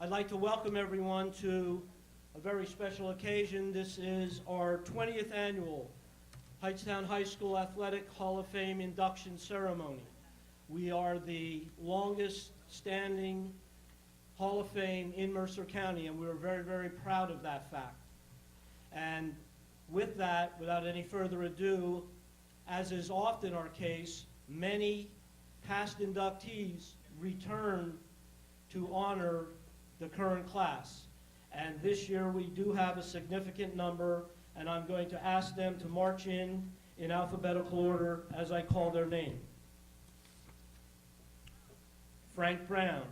I'd like to welcome everyone to a very special occasion. This is our 20th annual Hightstown High School Athletic Hall of Fame induction ceremony. We are the longest standing Hall of Fame in Mercer County, and we're very, very proud of that fact. And with that, without any further ado, as is often our case, many past inductees return to honor the current class. And this year we do have a significant number, and I'm going to ask them to march in alphabetical order as I call their name. Frank Brown,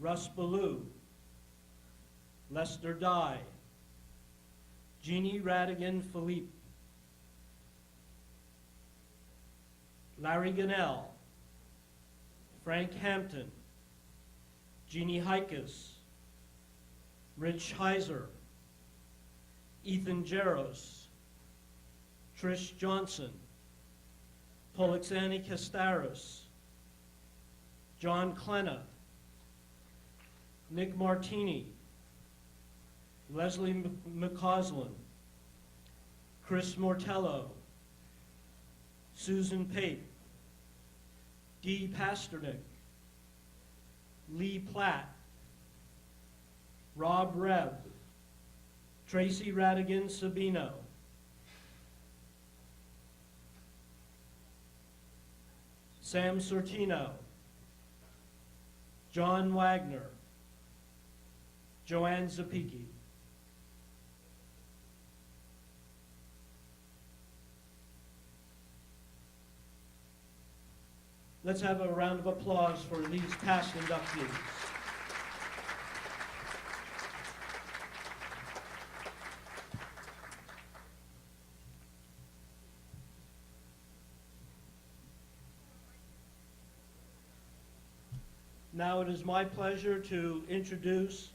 Russ Ballou, Lester Dye, Jeannie Radigan Philippe, Larry Gunnell, Frank Hampton, Jeannie Hikas, Rich Heiser, Ethan Jaros, Trish Johnson, Polixani Castaros, John Klenna, Nick Martini, Leslie McCausland, Chris Mortello, Susan Pape, Dee Pasternak, Lee Platt, Rob Reb, Tracy Radigan Sabino, Sam Sortino, John Wagner, Joanne Zapicki. Let's have a round of applause for these past inductees. Now it is my pleasure to introduce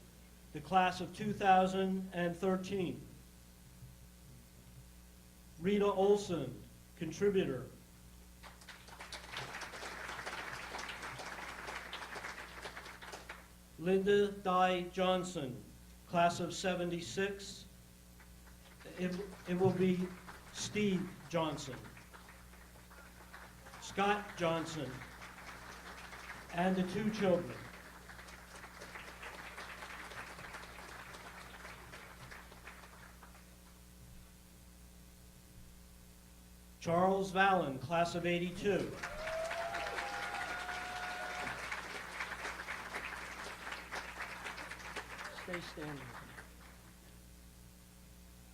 the class of 2013. Rita Olson, contributor. Linda Dye Johnson, class of 76. It will be Steve Johnson, Scott Johnson, and the two children. Charles Vallon, class of 82. Stay standing.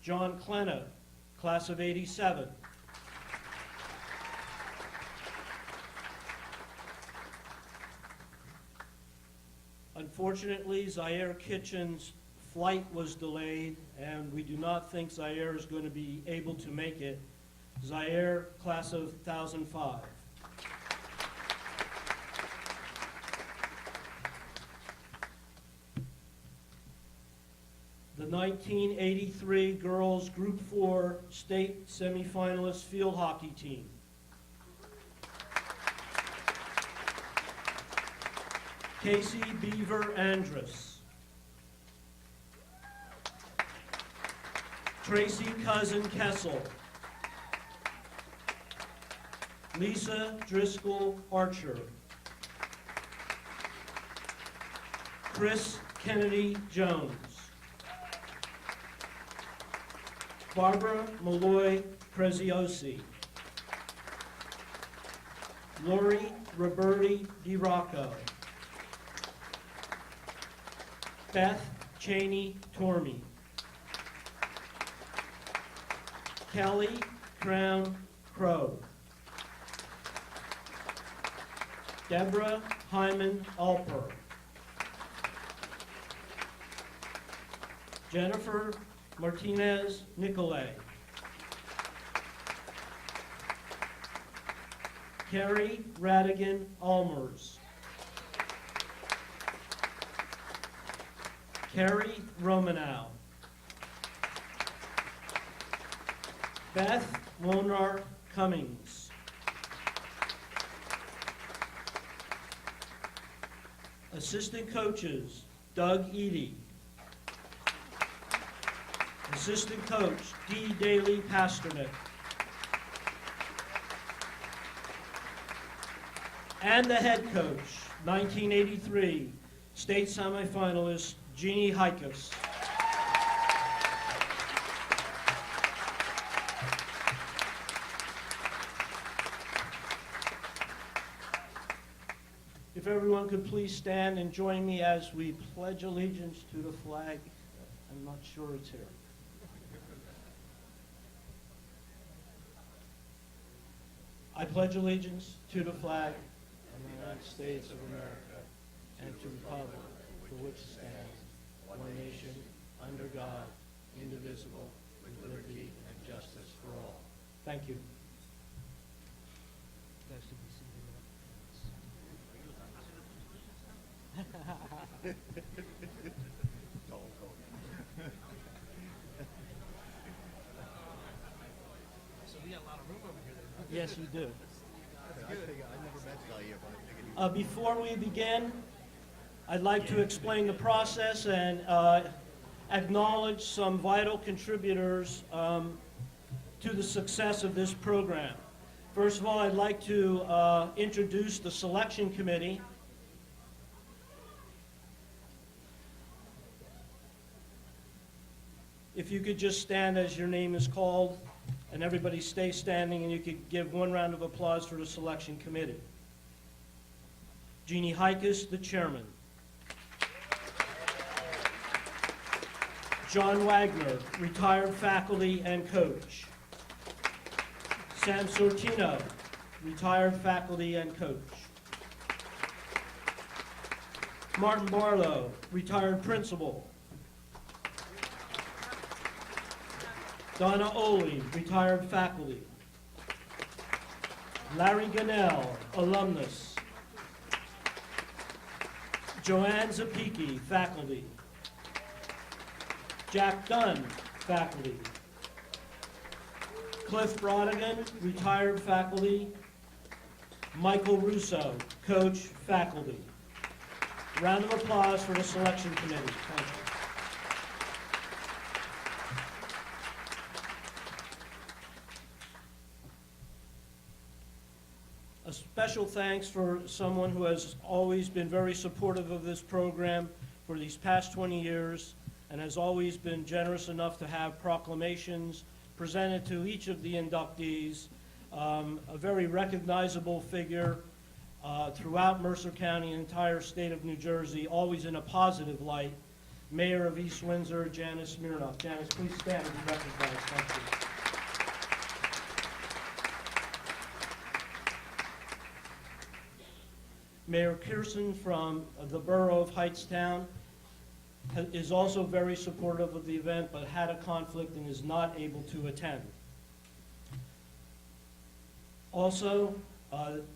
John Klenna, class of 87. Unfortunately, Zaire Kitchen's flight was delayed, and we do not think Zaire is going to be able to make it. Zaire, class of 2005. The 1983 girls Group 4 state semifinalist field hockey team. Casey Beaver Andrus, Tracy Cousin Kessel, Lisa Driscoll Archer, Chris Kennedy Jones, Barbara Malloy Preziosi, Lori Roberti DiRocco, Beth Cheney Tormey, Kelly Crown Crow, Deborah Hyman Alper, Jennifer Martinez Nicolay, Carrie Radigan Almers, Carrie Romanow, Beth Wonar Cummings, Assistant coaches, Doug Eady. Assistant coach, D. Daly Pasternak. And the head coach, 1983, state semifinalist, Jeannie Hickus. If everyone could please stand and join me as we pledge allegiance to the flag. I'm not sure it's here. I pledge allegiance to the flag of the United States of America and to the republic for which it stands, one nation, under God, indivisible, with liberty and justice for all. Thank you. So we got a lot of room over here then. Yes, you do. That's good. I never met you, but I figured Before we begin, I'd like to explain the process and acknowledge some vital contributors to the success of this program. First of all, I'd like to introduce the selection committee. If you could just stand as your name is called, and everybody stay standing, and you could give one round of applause for the selection committee. Jeannie Hickus, the chairman. John Wagner, retired faculty and coach. Sam Sortino, retired faculty and coach. Martin Barlow, retired principal. Donna Oley, retired faculty. Larry Gunnell, alumnus. Joanne Zapicki, faculty. Jack Dunn, faculty. Cliff Brodigan, retired faculty. Michael Russo, coach, faculty. Round of applause for the selection committee. Thank you. A special thanks for someone who has always been very supportive of this program for these past 20 years and has always been generous enough to have proclamations presented to each of the inductees, a very recognizable figure throughout Mercer County and entire state of New Jersey, always in a positive light, Mayor of East Windsor, Janice Smirnoff. Janice, please stand and be recognized. Thank you. Mayor Pearson from the borough of Hightstown is also very supportive of the event, but had a conflict and is not able to attend. Also,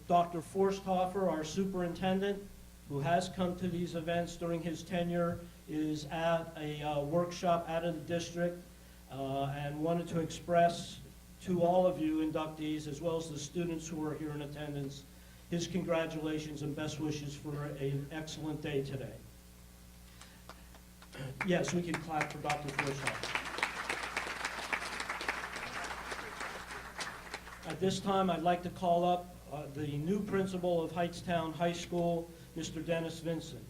Dr. Forsthoffer, our superintendent, who has come to these events during his tenure, is at a workshop out of the district and wanted to express to all of you inductees, as well as the students who are here in attendance, his congratulations and best wishes for an excellent day today. Yes, we can clap for Dr. Forsthoffer. At this time, I'd like to call up the new principal of Hightstown High School, Mr. Dennis Vincent.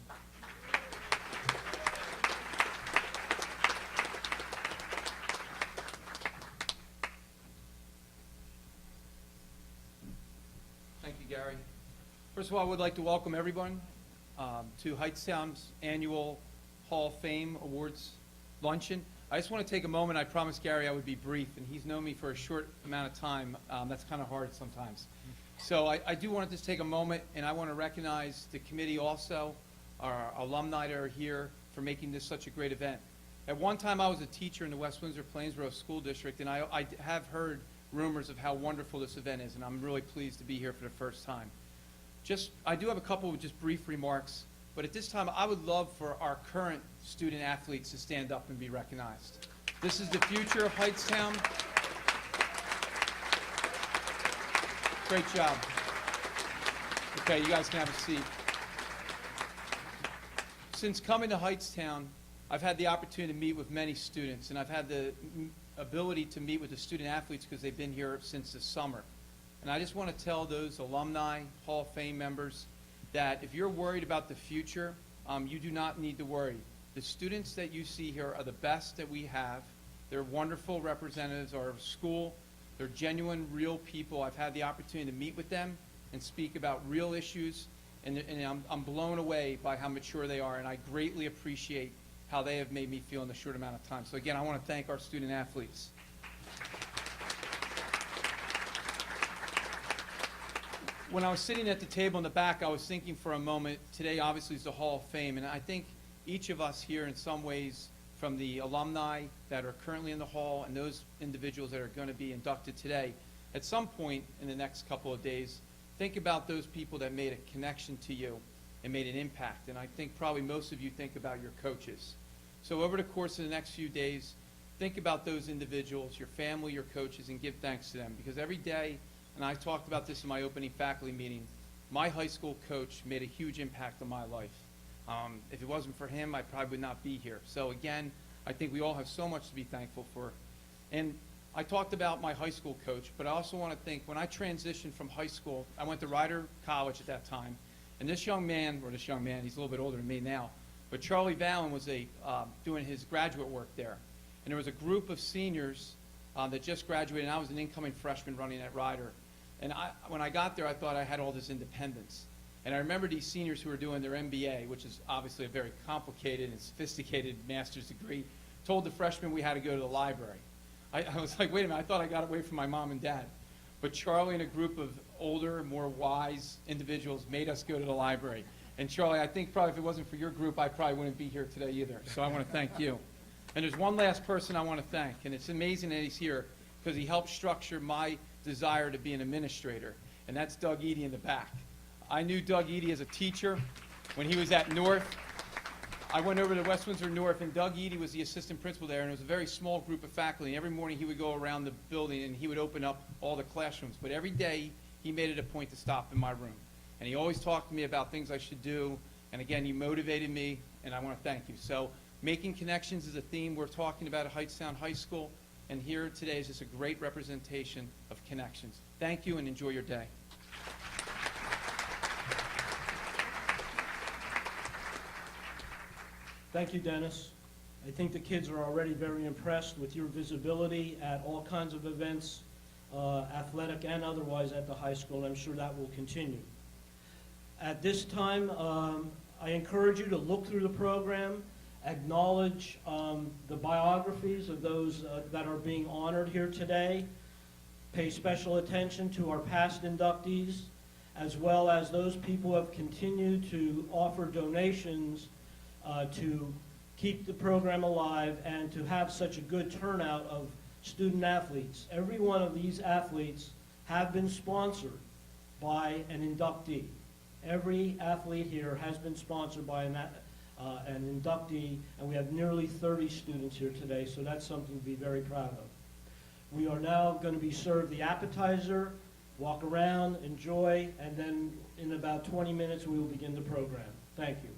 Thank you, Gary. First of all, I would like to welcome everyone to Hightstown's annual Hall of Fame Awards luncheon. I just want to take a moment. I promised Gary I would be brief, and he's known me for a short amount of time. That's kind of hard sometimes. So I do want to just take a moment, and I want to recognize the committee also, our alumni that are here for making this such a great event. At one time, I was a teacher in the West Windsor-Plainsboro School District, and I have heard rumors of how wonderful this event is, and I'm really pleased to be here for the first time. I do have a couple of just brief remarks, but at this time, I would love for our current student athletes to stand up and be recognized. This is the future of Hightstown. Great job. Okay, you guys can have a seat. since coming to Hightstown, I've had the opportunity to meet with many students, and I've had the ability to meet with the student athletes because they've been here since the summer. And I just want to tell those alumni, Hall of Fame members, that if you're worried about the future, you do not need to worry. The students that you see here are the best that we have. They're wonderful representatives of our school. They're genuine, real people. I've had the opportunity to meet with them and speak about real issues, and I'm blown away by how mature they are, and I greatly appreciate how they have made me feel in a short amount of time. So again, I want to thank our student athletes. When I was sitting at the table in the back, I was thinking for a moment, today obviously is the Hall of Fame, and I think each of us here in some ways, from the alumni that are currently in the Hall and those individuals that are going to be inducted today, at some point in the next couple of days, think about those people that made a connection to you and made an impact. And I think probably most of you think about your coaches. So over the course of the next few days, think about those individuals, your family, your coaches, and give thanks to them. Because every day, and I talked about this in my opening faculty meeting, my high school coach made a huge impact on my life. If it wasn't for him, I probably would not be here. So again, I think we all have so much to be thankful for. And I talked about my high school coach, but I also want to think, when I transitioned from high school, I went to Rider College at that time, and this young man, he's a little bit older than me now, but Charlie Vallon was doing his graduate work there. And there was a group of seniors that just graduated, and I was an incoming freshman running at Rider. And when I got there, I thought I had all this independence. And I remember these seniors who were doing their MBA, which is obviously a very complicated and sophisticated master's degree, told the freshmen we had to go to the library. I was like, wait a minute, I thought I got away from my mom and dad. But Charlie and a group of older, more wise individuals made us go to the library. And Charlie, I think probably if it wasn't for your group, I probably wouldn't be here today either. So I want to thank you. And there's one last person I want to thank, and it's amazing that he's here because he helped structure my desire to be an administrator, and that's Doug Eady in the back. I knew Doug Eady as a teacher when he was at North. I went over to West Windsor North, and Doug Eady was the assistant principal there, and it was a very small group of faculty. And every morning he would go around the building, and he would open up all the classrooms. But every day he made it a point to stop in my room. And he always talked to me about things I should do. And again, he motivated me, and I want to thank you. So making connections is a theme we're talking about at Hightstown High School. And here today is just a great representation of connections. Thank you, and enjoy your day. Thank you, Dennis. I think the kids are already very impressed with your visibility at all kinds of events, athletic and otherwise at the high school. I'm sure that will continue. At this time, I encourage you to look through the program, acknowledge the biographies of those that are being honored here today, pay special attention to our past inductees, as well as those people who have continued to offer donations to keep the program alive and to have such a good turnout of student athletes. Every one of these athletes have been sponsored by an inductee. Every athlete here has been sponsored by an inductee, and we have nearly 30 students here today, so that's something to be very proud of. We are now going to be served the appetizer, walk around, enjoy, and then in about 20 minutes we will begin the program. Thank you.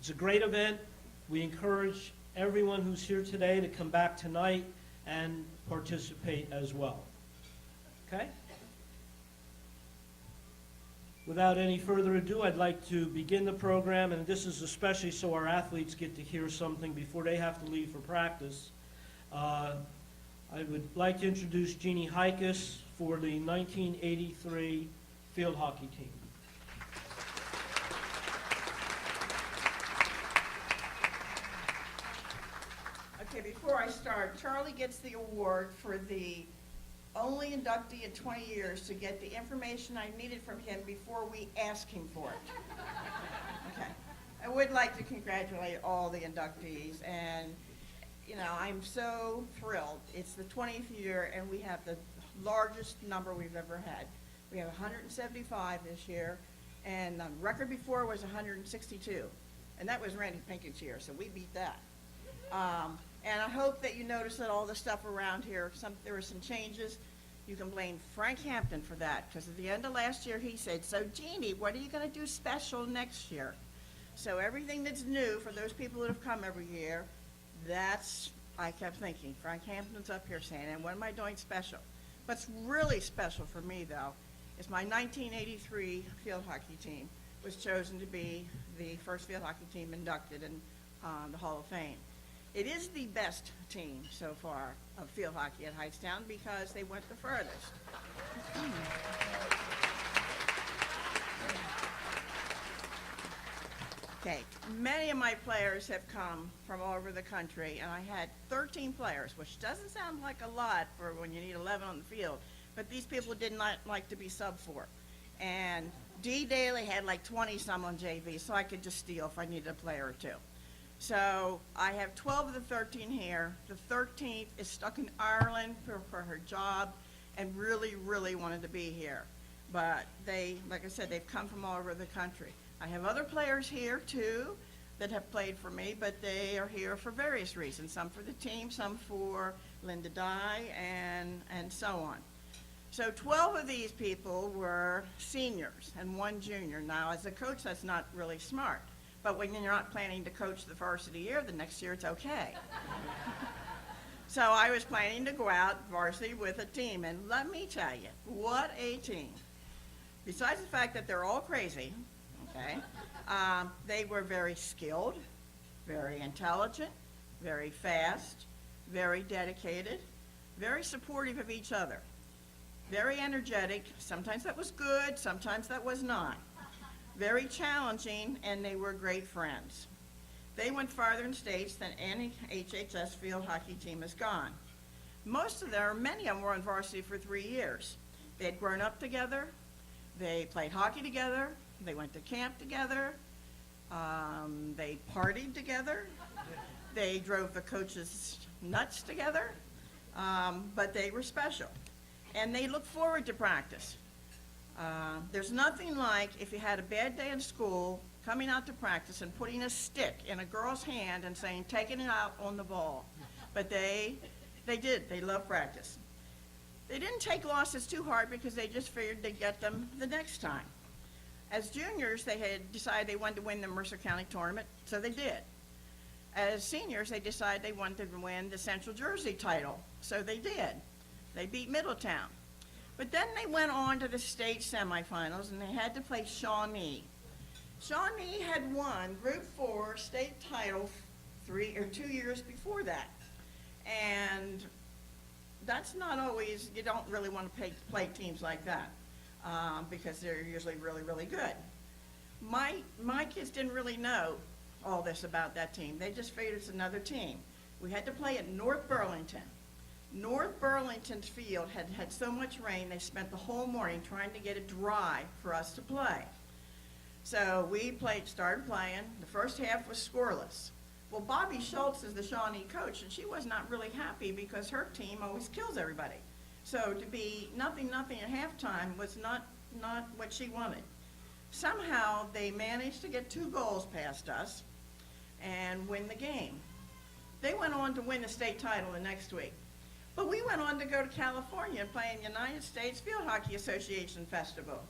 It's a great event. We encourage everyone who's here today to come back tonight and participate as well. Okay? Without any further ado, I'd like to begin the program, and this is especially so our athletes get to hear something before they have to leave for practice. I would like to introduce Jeannie Heikus for the 1983 field hockey team. Okay, before I start, Charlie gets the award for the only inductee in 20 years to get the information I needed from him before we asked him for it. Okay. I would like to congratulate all the inductees, and, you know, I'm so thrilled. It's the 20th year, and we have the largest number we've ever had. We have 175 this year, and the record before was 162. And that was Randy Pinkett's year, so we beat that. And I hope that you notice that all the stuff around here, there were some changes. You can blame Frank Hampton for that, because at the end of last year, he said, "So Jeannie, what are you gonna do special next year?" So everything that's new for those people that have come every year, I kept thinking, Frank Hampton's up here saying, and what am I doing special? What's really special for me, though, is my 1983 field hockey team was chosen to be the first field hockey team inducted in the Hall of Fame. It is the best team so far of field hockey at Hightstown because they went the furthest. Okay, many of my players have come from all over the country, and I had 13 players, which doesn't sound like a lot for when you need 11 on the field, but these people did not like to be sub for. And D. Daly had like 20-some on JV, so I could just steal if I needed a player or two. So I have 12 of the 13 here. The 13th is stuck in Ireland for her job and really, really wanted to be here. But like I said, they've come from all over the country. I have other players here too that have played for me, but they are here for various reasons. Some for the team, some for Linda Dye, and so on. So 12 of these people were seniors and 1 junior. Now, as a coach, that's not really smart. But when you're not planning to coach the varsity year, the next year it's okay. So I was planning to go out varsity with a team, and let me tell you, what a team. Besides the fact that they're all crazy, okay, they were very skilled, very intelligent, very fast, very dedicated, very supportive of each other, very energetic. Sometimes that was good, sometimes that was not. Very challenging, and they were great friends. They went farther in states than any HHS field hockey team has gone. Many of them were on varsity for 3 years. They had grown up together, they played hockey together, they went to camp together, they partied together, they drove the coaches nuts together, but they were special. And they looked forward to practice. There's nothing like if you had a bad day in school, coming out to practice and putting a stick in a girl's hand and saying, taking it out on the ball. But they loved practice. They didn't take losses too hard because they just figured they'd get them the next time. As juniors, they had decided they wanted to win the Mercer County tournament, so they did. As seniors, they decided they wanted to win the Central Jersey title, so they did. They beat Middletown. But then they went on to the state semifinals, and they had to play Shawnee. Shawnee had won Group 4 state title 2 years before that. And that's not always, you don't really want to play teams like that because they're usually really, really good. My kids didn't really know all this about that team. They just figured it's another team. We had to play at North Burlington. North Burlington's field had so much rain, they spent the whole morning trying to get it dry for us to play. So we started playing. The first half was scoreless. Well, Bobby Schultz is the Shawnee coach, and she was not really happy because her team always kills everybody. So to be nothing at halftime was not what she wanted. Somehow they managed to get 2 goals past us and win the game. They went on to win the state title the next week. But we went on to go to California and play in the United States Field Hockey Association Festival.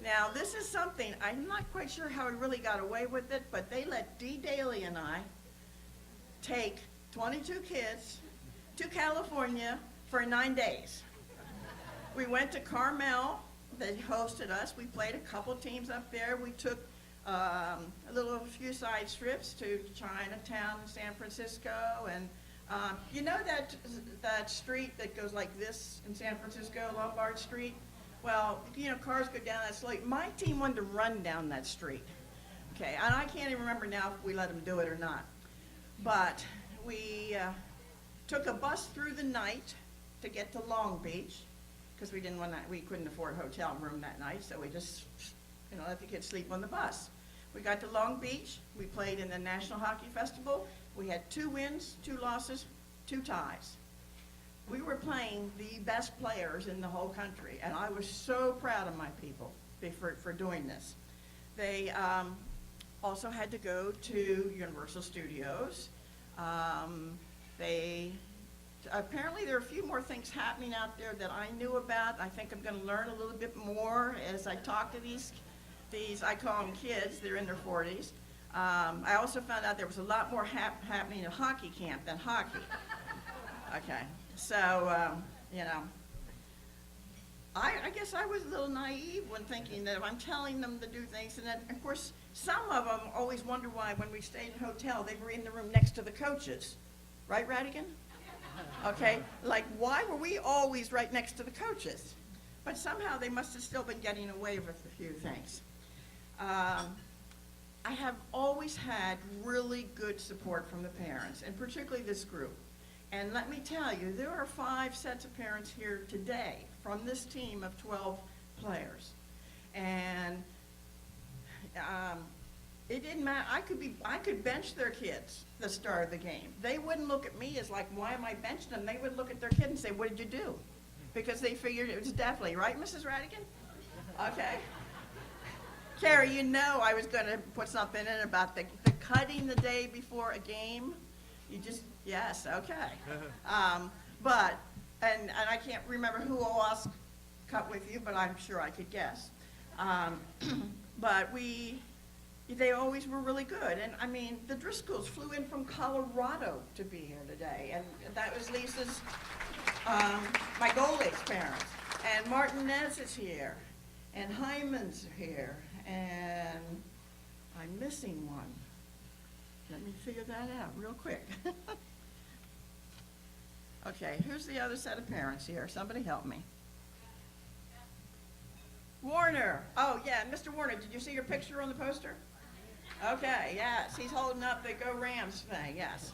Now, this is something, I'm not quite sure how we really got away with it, but they let Dee Daly and I take 22 kids to California for 9 days. We went to Carmel, they hosted us, we played a couple teams up there, we took a few side trips to Chinatown and San Francisco, and you know that street that goes like this in San Francisco, Lombard Street? Well, you know, cars go down that street. My team wanted to run down that street. Okay, and I can't even remember now if we let them do it or not. But we took a bus through the night to get to Long Beach because we couldn't afford a hotel room that night, so we just, let the kids sleep on the bus. We got to Long Beach. We played in the National Hockey Festival. We had 2 wins, 2 losses, 2 ties. we were playing the best players in the whole country, and I was so proud of my people for doing this. They also had to go to Universal Studios. Apparently there are a few more things happening out there that I knew about. I think I'm going to learn a little bit more as I talk to these I call them kids, they're in their 40s. I also found out there was a lot more happening at hockey camp than hockey. Okay, so, you know, I guess I was a little naive when thinking that if I'm telling them to do things, and then, of course, some of them always wonder why when we stayed in a hotel, they were in the room next to the coaches. Right, Radigan? Okay, like, why were we always right next to the coaches? But somehow they must have still been getting away with a few things. I have always had really good support from the parents, and particularly this group. And let me tell you, there are 5 sets of parents here today from this team of 12 players. And it didn't matter. I could bench their kids the start of the game. They wouldn't look at me as like, why am I benching them? They would look at their kid and say, what did you do? Because they figured it was definitely, right, Mrs. Radigan? Okay. Carrie, you know I was going to put something in about the cutting the day before a game. You just, yes, okay. And I can't remember who else cut with you, but I'm sure I could guess. But they always were really good. And I mean, the Driscolls flew in from Colorado to be here today. And that was Lisa's, my goalie's parents. And Martinez is here. And Hyman's here. And I'm missing one. Let me figure that out real quick. Okay, who's the other set of parents here? Somebody help me. Warner. Oh, yeah, Mr. Warner, did you see your picture on the poster? Okay, yes, he's holding up the Go Rams thing, yes.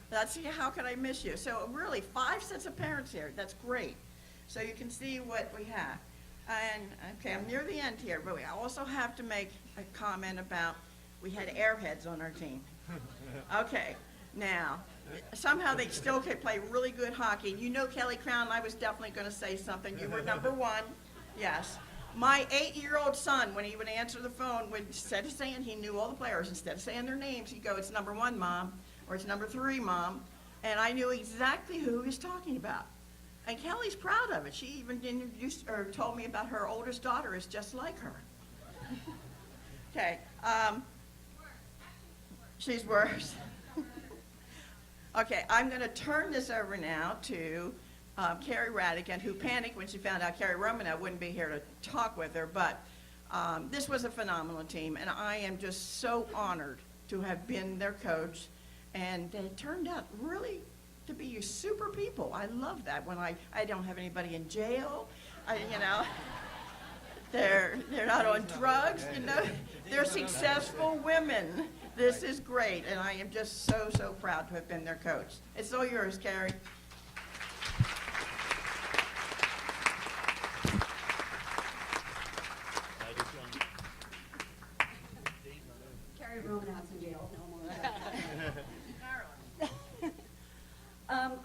Let's see, how could I miss you? So really, 5 sets of parents here. That's great. So you can see what we have. And, okay, I'm near the end here, but we also have to make a comment about, we had airheads on our team. Okay, now, somehow they still can play really good hockey. You know Kelly Crown, I was definitely going to say something. You were number 1, yes. My 8-year-old son, when he would answer the phone, instead of saying he knew all the players, instead of saying their names, he'd go, it's number 1, Mom, or it's number 3, Mom. And I knew exactly who he was talking about. And Kelly's proud of it. She even introduced or told me about her oldest daughter is just like her. Okay, she's worse. Okay, I'm going to turn this over now to Carrie Radigan, who panicked when she found out Carrie Romano wouldn't be here to talk with her. But this was a phenomenal team, and I am just so honored to have been their coach. And they turned out really to be super people. I love that when I don't have anybody in jail. You know, they're not on drugs. You know, they're successful women. This is great, and I am just so proud to have been their coach. It's all yours, Carrie. Carrie Romanow's in jail. No more of that.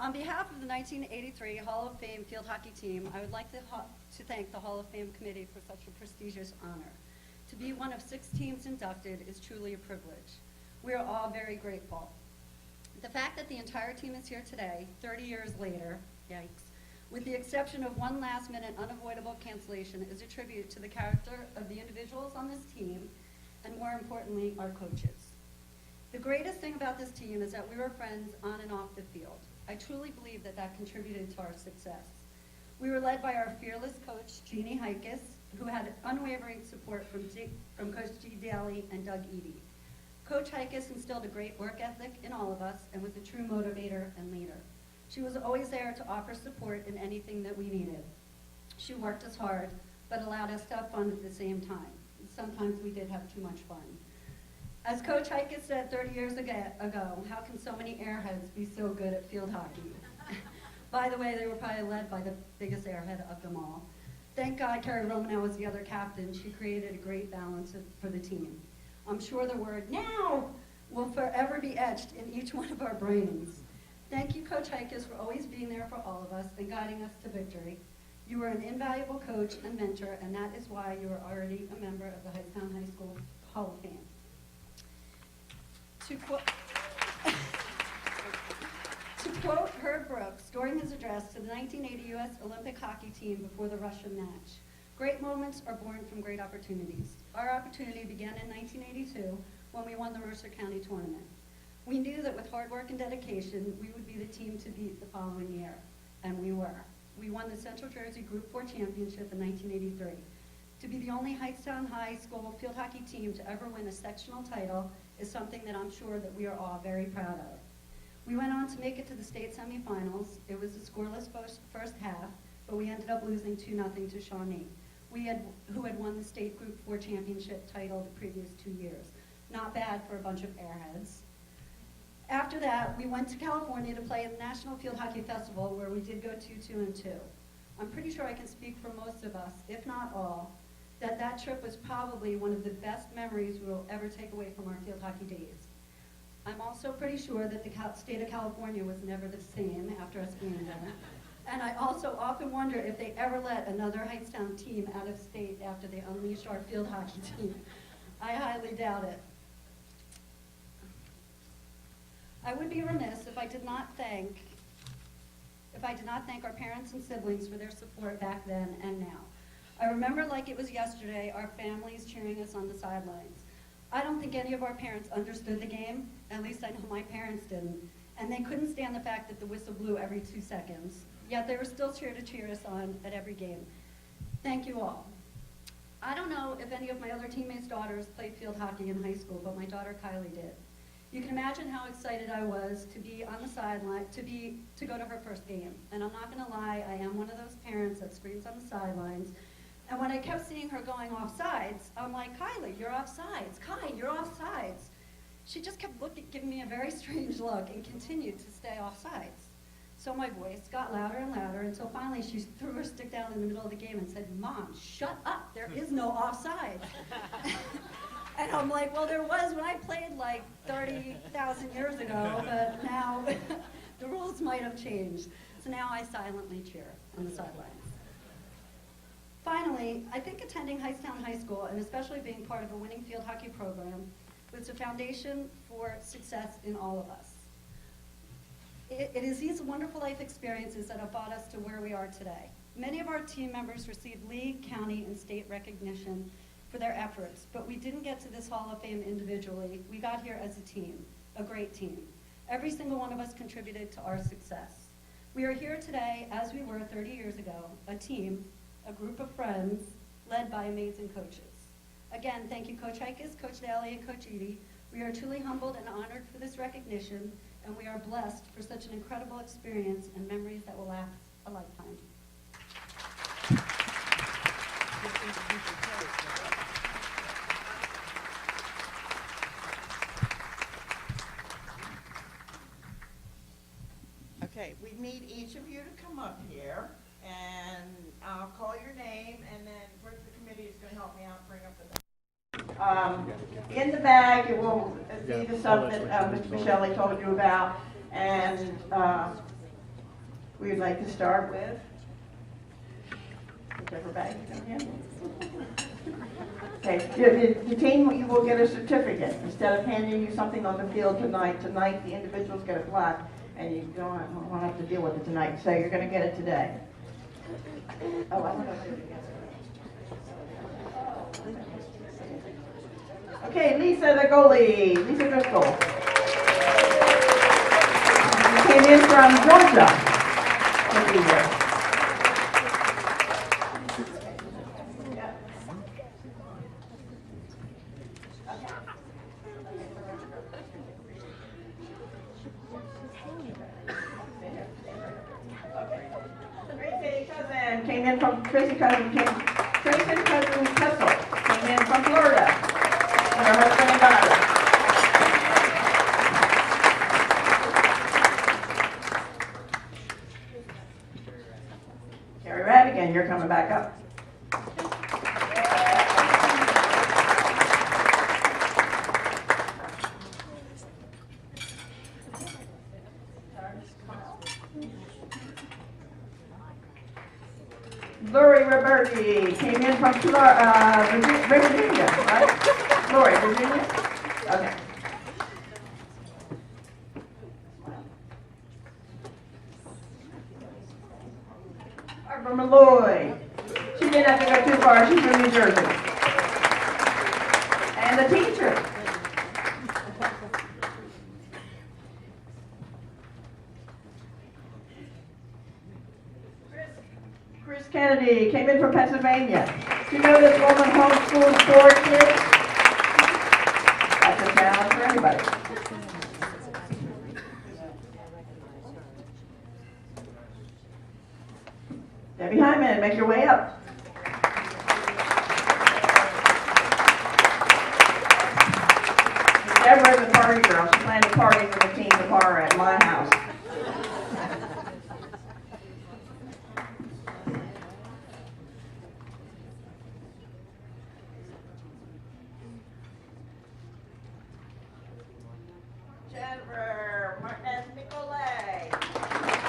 On behalf of the 1983 Hall of Fame field hockey team, I would like to thank the Hall of Fame committee for such a prestigious honor. To be one of 6 teams inducted is truly a privilege. We are all very grateful. The fact that the entire team is here today, 30 years later, yikes, with the exception of one last-minute unavoidable cancellation, is a tribute to the character of the individuals on this team, and more importantly, our coaches. The greatest thing about this team is that we were friends on and off the field. I truly believe that that contributed to our success. We were led by our fearless coach, Jeannie Heikes, who had unwavering support from Coach G. Daly and Doug Eady. Coach Heikes instilled a great work ethic in all of us and was a true motivator and leader. She was always there to offer support in anything that we needed. She worked us hard, but allowed us to have fun at the same time. Sometimes we did have too much fun. As Coach Heikes said 30 years ago, how can so many airheads be so good at field hockey? By the way, they were probably led by the biggest airhead of them all. Thank God Carrie Romano was the other captain. She created a great balance for the team. I'm sure the word "now" will forever be etched in each one of our brains. Thank you, Coach Heikes, for always being there for all of us and guiding us to victory. You were an invaluable coach and mentor, and that is why you are already a member of the Hightstown High School Hall of Fame. To quote Herb Brooks during his address to the 1980 U.S. Olympic hockey team before the Russian match, great moments are born from great opportunities. Our opportunity began in 1982 when we won the Mercer County tournament. We knew that with hard work and dedication, we would be the team to beat the following year, and we were. We won the Central Jersey Group 4 championship in 1983. To be the only Hightstown High School field hockey team to ever win a sectional title is something that I'm sure that we are all very proud of. We went on to make it to the state semifinals. It was a scoreless first half, but we ended up losing 2-0 to Shawnee, who had won the state Group 4 championship title the previous 2 years. Not bad for a bunch of airheads. After that, we went to California to play in the National Field Hockey Festival, where we did go 2-2-2. I'm pretty sure I can speak for most of us, if not all, that trip was probably one of the best memories we will ever take away from our field hockey days. I'm also pretty sure that the state of California was never the same after us being there. And I also often wonder if they ever let another Hightstown team out of state after they unleashed our field hockey team. I highly doubt it. I would be remiss if I did not thank our parents and siblings for their support back then and now. I remember like it was yesterday, our families cheering us on the sidelines. I don't think any of our parents understood the game, at least I know my parents didn't, and they couldn't stand the fact that the whistle blew every 2 seconds, yet they were still here to cheer us on at every game. Thank you all. I don't know if any of my other teammates' daughters played field hockey in high school, but my daughter Kylie did. You can imagine how excited I was to be on the sideline, to go to her first game. And I'm not gonna lie, I am one of those parents that screams on the sidelines. And when I kept seeing her going off sides, I'm like, Kylie, you're off sides. Kai, you're off sides. She just kept giving me a very strange look and continued to stay off sides. So my voice got louder and louder until finally she threw her stick down in the middle of the game and said, Mom, shut up, there is no offside. And I'm like, well, there was when I played like 30,000 years ago, but now the rules might have changed. So now I silently cheer on the sidelines. Finally, I think attending Hightstown High School, and especially being part of a winning field hockey program, was the foundation for success in all of us. It is these wonderful life experiences that have brought us to where we are today. Many of our team members received league, county, and state recognition for their efforts, but we didn't get to this Hall of Fame individually. We got here as a team, a great team. Every single one of us contributed to our success. We are here today as we were 30 years ago, a team, a group of friends, led by amazing coaches. Again, thank you, Coach Heikes, Coach Daly, and Coach Edie. We are truly humbled and honored for this recognition, and we are blessed for such an incredible experience and memories that will last a lifetime. Okay, we need each of you to come up here, and I'll call your name, and then Rick, the committee is going to help me out, bring up the in the bag, it will be the stuff that Mr. Michelli told you about, and we'd like to start with whichever bag you can handle. Okay, the team, you will get a certificate. Instead of handing you something on the field tonight, the individuals get a plaque, and you don't have to deal with it tonight, so you're going to get it today. Oh, I want to do it again. Okay, Lisa, the goalie, Lisa Driscoll. She came in from Georgia to be here. Tracy Cousin Kessel came in from Florida with her husband and daughter. Carrie Radigan, you're coming back up. Lori Roberti came in from Virginia, right? Lori, Virginia? Okay. Barbara Malloy. She didn't have to go too far. She's from New Jersey. And the teacher. Chris Kennedy came in from Pennsylvania. Do you know this woman homeschools 4 kids? That's a challenge for anybody. Debbie Hyman, make your way up. Deborah's a party girl. She planned a party for the team tomorrow at my house. Jennifer Martinez Nicolay.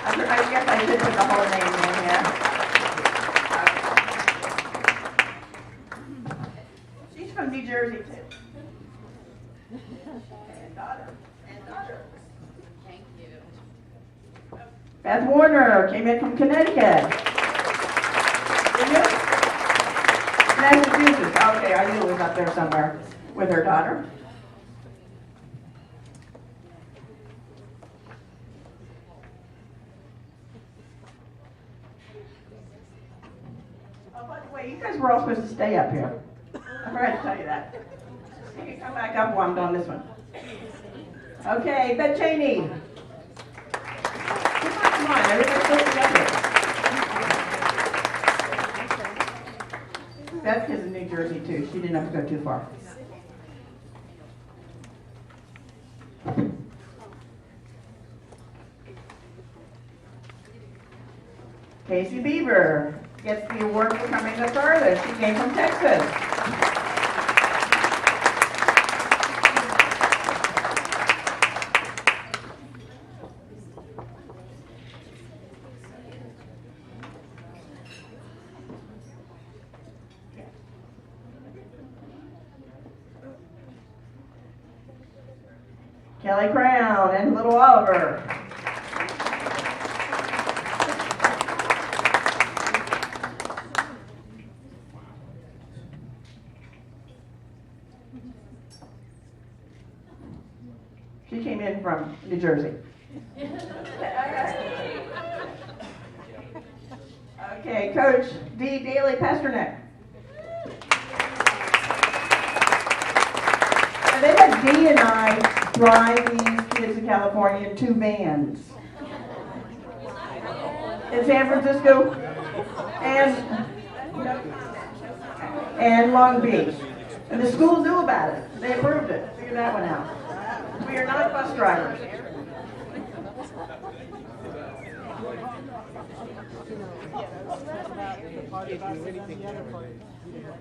I guess I should put the whole name in here. She's from New Jersey too. And daughter. Thank you. Beth Warner came in from Connecticut. Did you? Massachusetts. Okay, I knew it was up there somewhere with her daughter. Oh, by the way, you guys were all supposed to stay up here. I forgot to tell you that. You can come back up while I'm done this one. Okay, Beth Cheney. Come on, everybody's supposed to be up here. Beth is in New Jersey too. She didn't have to go too far. Casey Beaver gets the award for coming the furthest. She came from Texas. Kelly Crown and Little Oliver. She came in from New Jersey. Okay, Coach D. Daly Pasternak. And they had Dee and I drive these kids in California in 2 vans. In San Francisco and Long Beach. And the school knew about it. They approved it. Figured that one out. We are not bus drivers.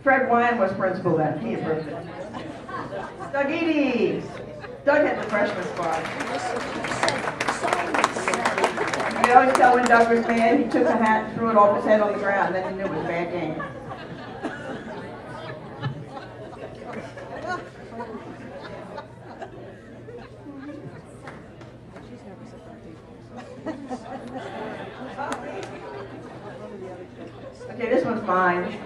Fred Wine was principal then. He approved it. Doug Eady. Doug had the freshman squad. We always tell when Doug was mad, he took a hat and threw it off his head on the ground, and then he knew it was a bad game. Okay, this one's mine.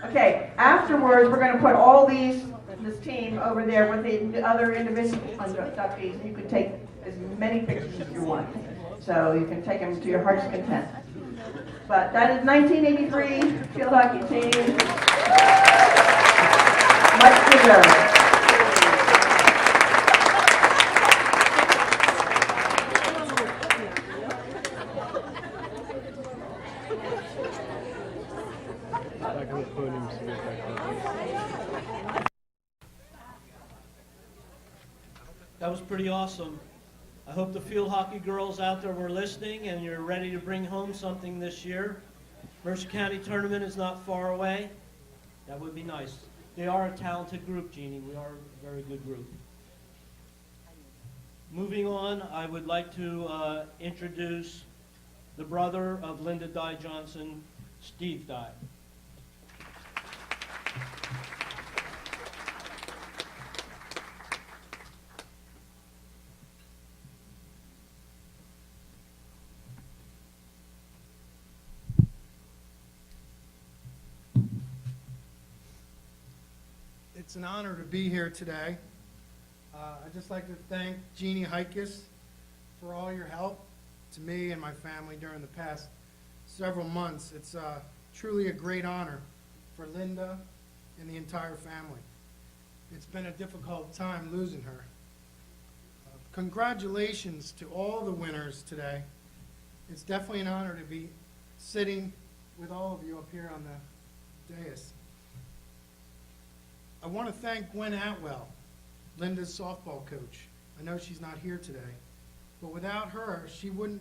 Okay, afterwards, we're going to put all this team over there with the other individual inductees. You can take as many pictures as you want. So you can take them to your heart's content. But that is 1983 field hockey team. Much to go. That was pretty awesome. I hope the field hockey girls out there were listening and you're ready to bring home something this year. Mercer County tournament is not far away. That would be nice. They are a talented group, Jeannie. We are a very good group. Moving on, I would like to introduce the brother of Linda Dye Johnson, Steve Dye. It's an honor to be here today. I'd just like to thank Jeannie Heikes for all your help to me and my family during the past several months. It's truly a great honor for Linda and the entire family. It's been a difficult time losing her. Congratulations to all the winners today. It's definitely an honor to be sitting with all of you up here on the dais. I want to thank Gwen Atwell, Linda's softball coach. I know she's not here today, but without her, she wouldn't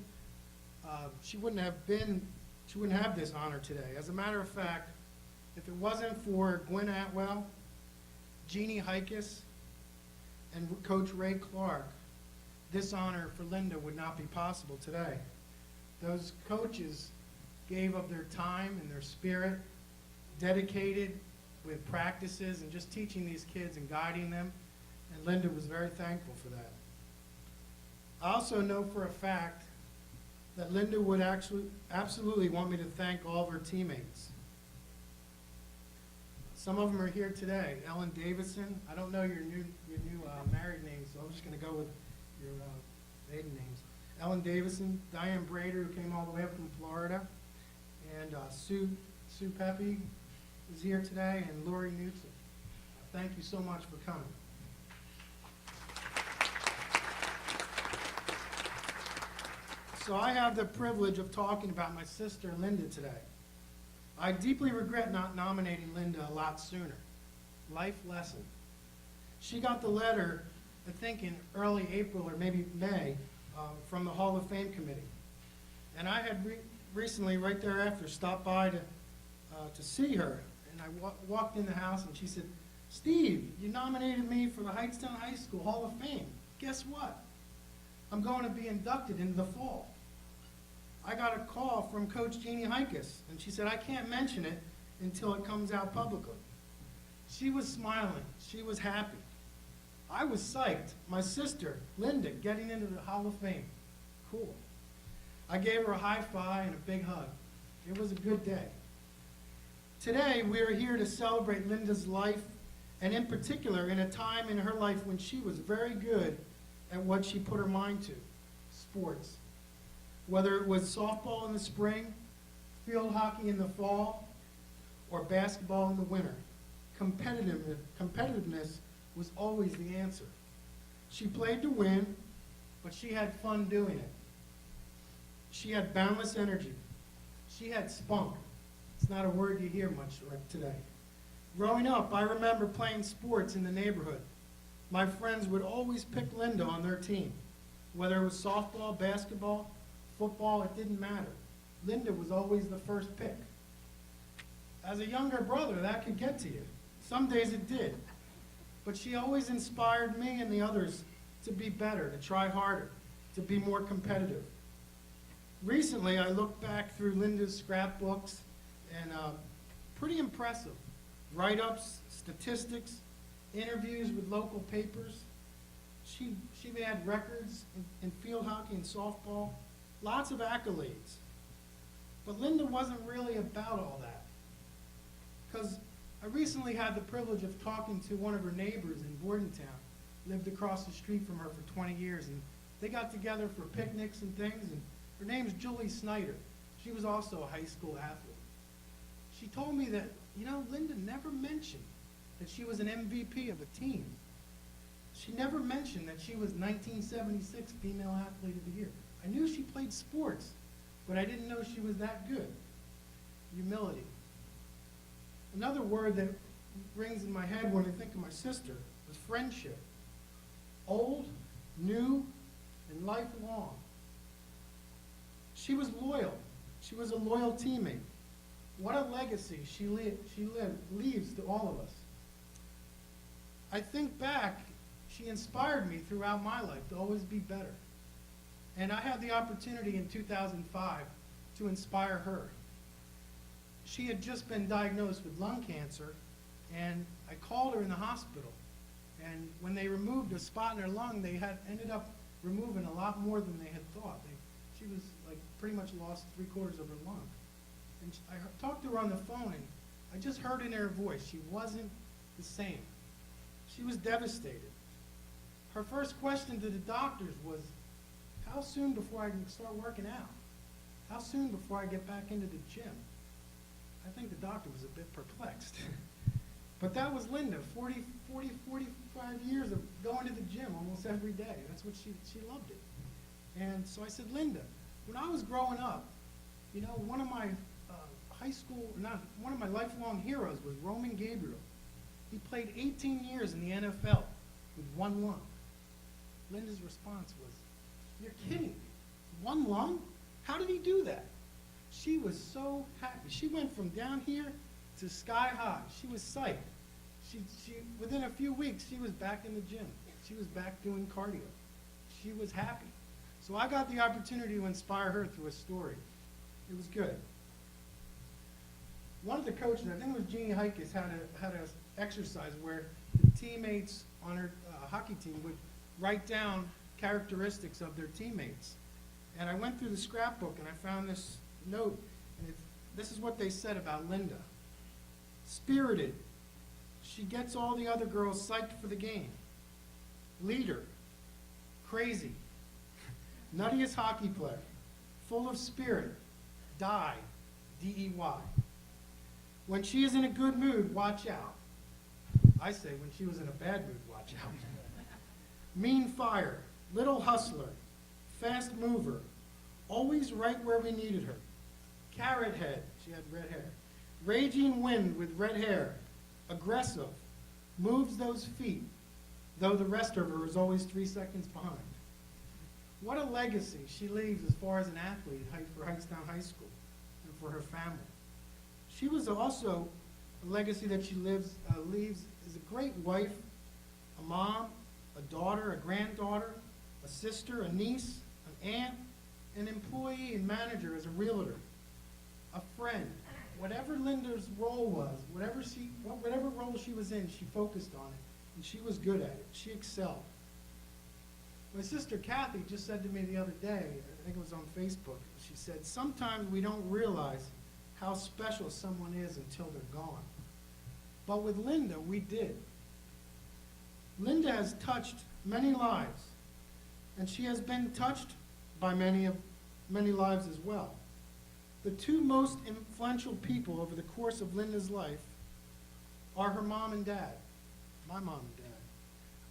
have this honor today. As a matter of fact, if it wasn't for Gwen Atwell, Jeannie Heikes, and Coach Ray Clark, this honor for Linda would not be possible today. Those coaches gave of their time and their spirit, dedicated with practices and just teaching these kids and guiding them, and Linda was very thankful for that. I also know for a fact that Linda would absolutely want me to thank all of her teammates. Some of them are here today. Ellen Davison, I don't know your new married name, so I'm just going to go with your maiden names. Ellen Davison, Diane Brader, who came all the way up from Florida, and Sue Pepe is here today, and Lori Newton. Thank you so much for coming. So I have the privilege of talking about my sister Linda today. I deeply regret not nominating Linda a lot sooner. Life lesson. She got the letter, I think in early April or maybe May, from the Hall of Fame committee. And I had recently, right thereafter, stopped by to see her. And I walked in the house and she said, "Steve, you nominated me for the Hightstown High School Hall of Fame. Guess what? I'm going to be inducted in the fall." I got a call from Coach Jeannie Heikes, and she said, "I can't mention it until it comes out publicly." She was smiling. She was happy. I was psyched. My sister, Linda, getting into the Hall of Fame. Cool. I gave her a high five and a big hug. It was a good day. Today, we are here to celebrate Linda's life, and in particular, in a time in her life when she was very good at what she put her mind to, sports. Whether it was softball in the spring, field hockey in the fall, or basketball in the winter, competitiveness was always the answer. She played to win, but she had fun doing it. She had boundless energy. She had spunk. It's not a word you hear much today. Growing up, I remember playing sports in the neighborhood. My friends would always pick Linda on their team. Whether it was softball, basketball, football, it didn't matter. Linda was always the first pick. As a younger brother, that could get to you. Some days it did. But she always inspired me and the others to be better, to try harder, to be more competitive. Recently, I looked back through Linda's scrapbooks, and pretty impressive. Write-ups, statistics, interviews with local papers. She had records in field hockey and softball, lots of accolades. But Linda wasn't really about all that. Because I recently had the privilege of talking to one of her neighbors in Bordentown, lived across the street from her for 20 years, and they got together for picnics and things, and her name's Julie Snyder. She was also a high school athlete. She told me that, Linda never mentioned that she was an MVP of a team. She never mentioned that she was 1976 Female Athlete of the Year. I knew she played sports, but I didn't know she was that good. Humility. Another word that rings in my head when I think of my sister was friendship. Old, new, and lifelong. She was loyal. She was a loyal teammate. What a legacy she leaves to all of us. I think back, she inspired me throughout my life to always be better. And I had the opportunity in 2005 to inspire her. She had just been diagnosed with lung cancer, and I called her in the hospital. And when they removed a spot in her lung, they had ended up removing a lot more than they had thought. She was like pretty much lost 3/4 of her lung. And I talked to her on the phone, and I just heard in her voice she wasn't the same. She was devastated. Her first question to the doctors was, how soon before I can start working out? How soon before I get back into the gym? I think the doctor was a bit perplexed. But that was Linda, 45 years of going to the gym almost every day. That's what she loved it. And so I said, Linda, when I was growing up, you know, one of my one of my lifelong heroes was Roman Gabriel. He played 18 years in the NFL with one lung. Linda's response was, you're kidding me. One lung? How did he do that? She was so happy. She went from down here to sky high. She was psyched. Within a few weeks, she was back in the gym. She was back doing cardio. She was happy. So I got the opportunity to inspire her through a story. It was good. One of the coaches, I think it was Jeannie Heikes, had an exercise where the teammates on her hockey team would write down characteristics of their teammates. And I went through the scrapbook and I found this note, and this is what they said about Linda. Spirited. She gets all the other girls psyched for the game. Leader. Crazy. Nuttiest hockey player. Full of spirit. Die. D-E-Y. When she is in a good mood, watch out. I say when she was in a bad mood, watch out. Mean fire. Little hustler. Fast mover. Always right where we needed her. Carrot head. She had red hair. Raging wind with red hair. Aggressive. Moves those feet, though the rest of her is always 3 seconds behind. What a legacy she leaves as far as an athlete for Hightstown High School and for her family. She was also a legacy that she leaves as a great wife, a mom, a daughter, a granddaughter, a sister, a niece, an aunt, an employee and manager as a realtor, a friend. Whatever Linda's role was, whatever role she was in, she focused on it, and she was good at it. She excelled. My sister Kathy just said to me the other day, I think it was on Facebook, she said, sometimes we don't realize how special someone is until they're gone. But with Linda, we did. Linda has touched many lives, and she has been touched by many lives as well. The two most influential people over the course of Linda's life are her mom and dad, my mom and dad.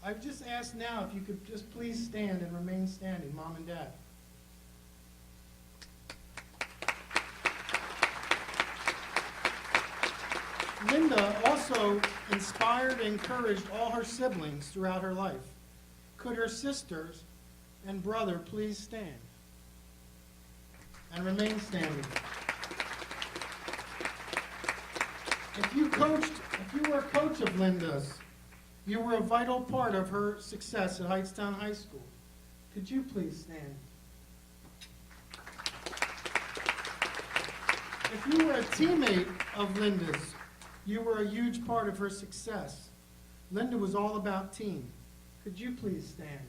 I've just asked now if you could just please stand and remain standing, Mom and Dad. Linda also inspired and encouraged all her siblings throughout her life. Could her sisters and brother please stand and remain standing? If you were a coach of Linda's, you were a vital part of her success at Hightstown High School. Could you please stand? If you were a teammate of Linda's, you were a huge part of her success. Linda was all about team. Could you please stand?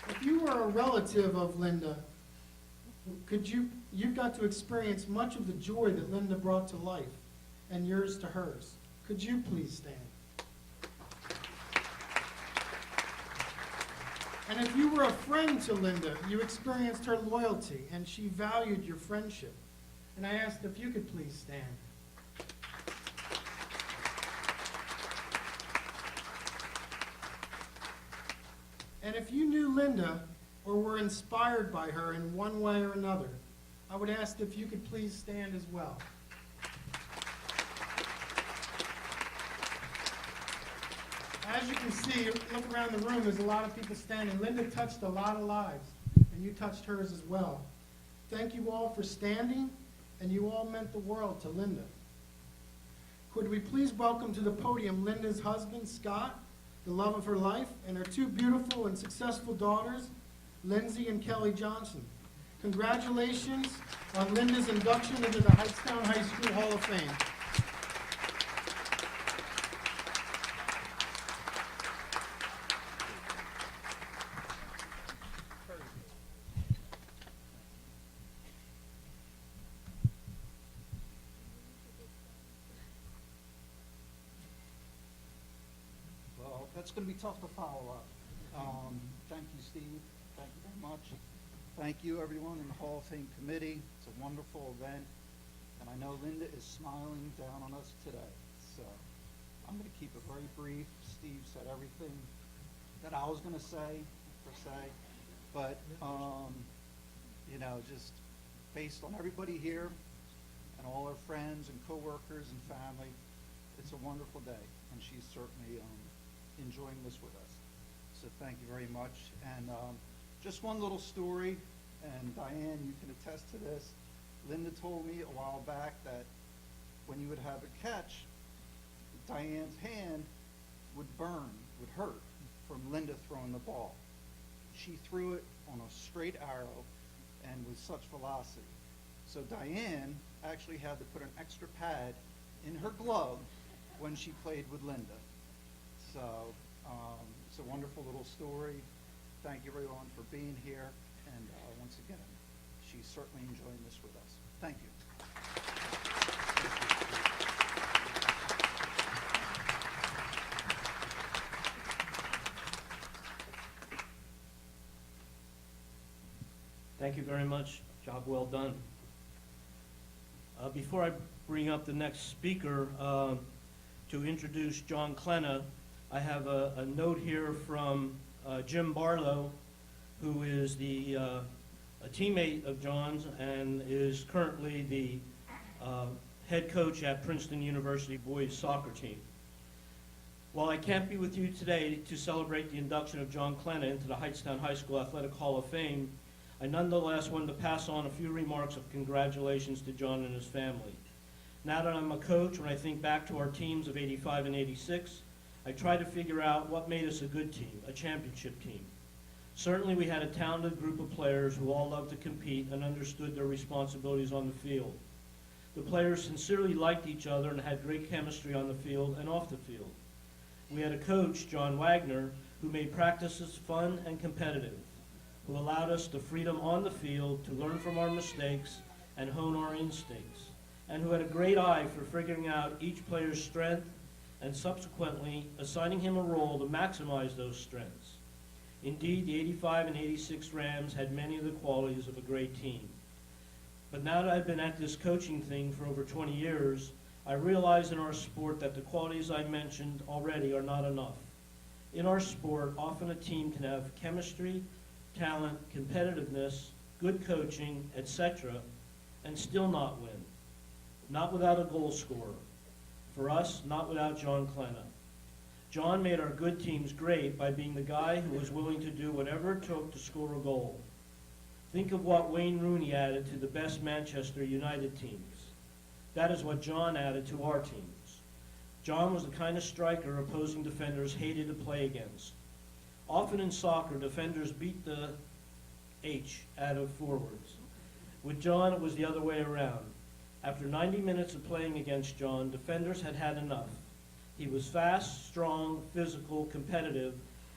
If you were a relative of Linda, you've got to experience much of the joy that Linda brought to life and yours to hers. Could you please stand? And if you were a friend to Linda, you experienced her loyalty and she valued your friendship. And I asked if you could please stand. And if you knew Linda or were inspired by her in one way or another, I would ask if you could please stand as well. As you can see, look around the room, there's a lot of people standing. Linda touched a lot of lives, and you touched hers as well. Thank you all for standing and you all meant the world to Linda. Could we please welcome to the podium Linda's husband, Scott, the love of her life, and her two beautiful and successful daughters, Lindsay and Kelly Johnson. Congratulations on Linda's induction into the Hightstown High School Hall of Fame. Well, that's going to be tough to follow up. Thank you, Steve. Thank you very much. Thank you, everyone in the Hall of Fame committee. It's a wonderful event, and I know Linda is smiling down on us today. So I'm going to keep it very brief. Steve said everything that I was going to say, per se, but you know, just based on everybody here and all our friends and coworkers and family, it's a wonderful day, and she's certainly enjoying this with us. So thank you very much. And just one little story, and Diane, you can attest to this. Linda told me a while back that when you would have a catch, Diane's hand would burn, would hurt from Linda throwing the ball. She threw it on a straight arrow and with such velocity. So Diane actually had to put an extra pad in her glove when she played with Linda. So it's a wonderful little story. Thank you everyone for being here, and once again, she's certainly enjoying this with us. Thank you. Thank you very much. Job well done. Before I bring up the next speaker to introduce John Klenna, I have a note here from Jim Barlow, who is a teammate of John's and is currently the head coach at Princeton University boys soccer team. While I can't be with you today to celebrate the induction of John Klenna into the Hightstown High School Athletic Hall of Fame, I nonetheless wanted to pass on a few remarks of congratulations to John and his family. Now that I'm a coach, when I think back to our teams of '85 and '86, I try to figure out what made us a good team, a championship team. Certainly we had a talented group of players who all loved to compete and understood their responsibilities on the field. The players sincerely liked each other and had great chemistry on the field and off the field. We had a coach, John Wagner, who made practices fun and competitive, who allowed us the freedom on the field to learn from our mistakes and hone our instincts, and who had a great eye for figuring out each player's strength and subsequently assigning him a role to maximize those strengths. Indeed, the '85 and '86 Rams had many of the qualities of a great team. But now that I've been at this coaching thing for over 20 years, I realize in our sport that the qualities I mentioned already are not enough. In our sport, often a team can have chemistry, talent, competitiveness, good coaching, etc., and still not win. Not without a goal scorer. For us, not without John Klenna. John made our good teams great by being the guy who was willing to do whatever it took to score a goal. Think of what Wayne Rooney added to the best Manchester United teams. That is what John added to our teams. John was the kind of striker opposing defenders hated to play against. Often in soccer, defenders beat the H out of forwards. With John, it was the other way around. After 90 minutes of playing against John, defenders had had enough. He was fast, strong, physical, competitive,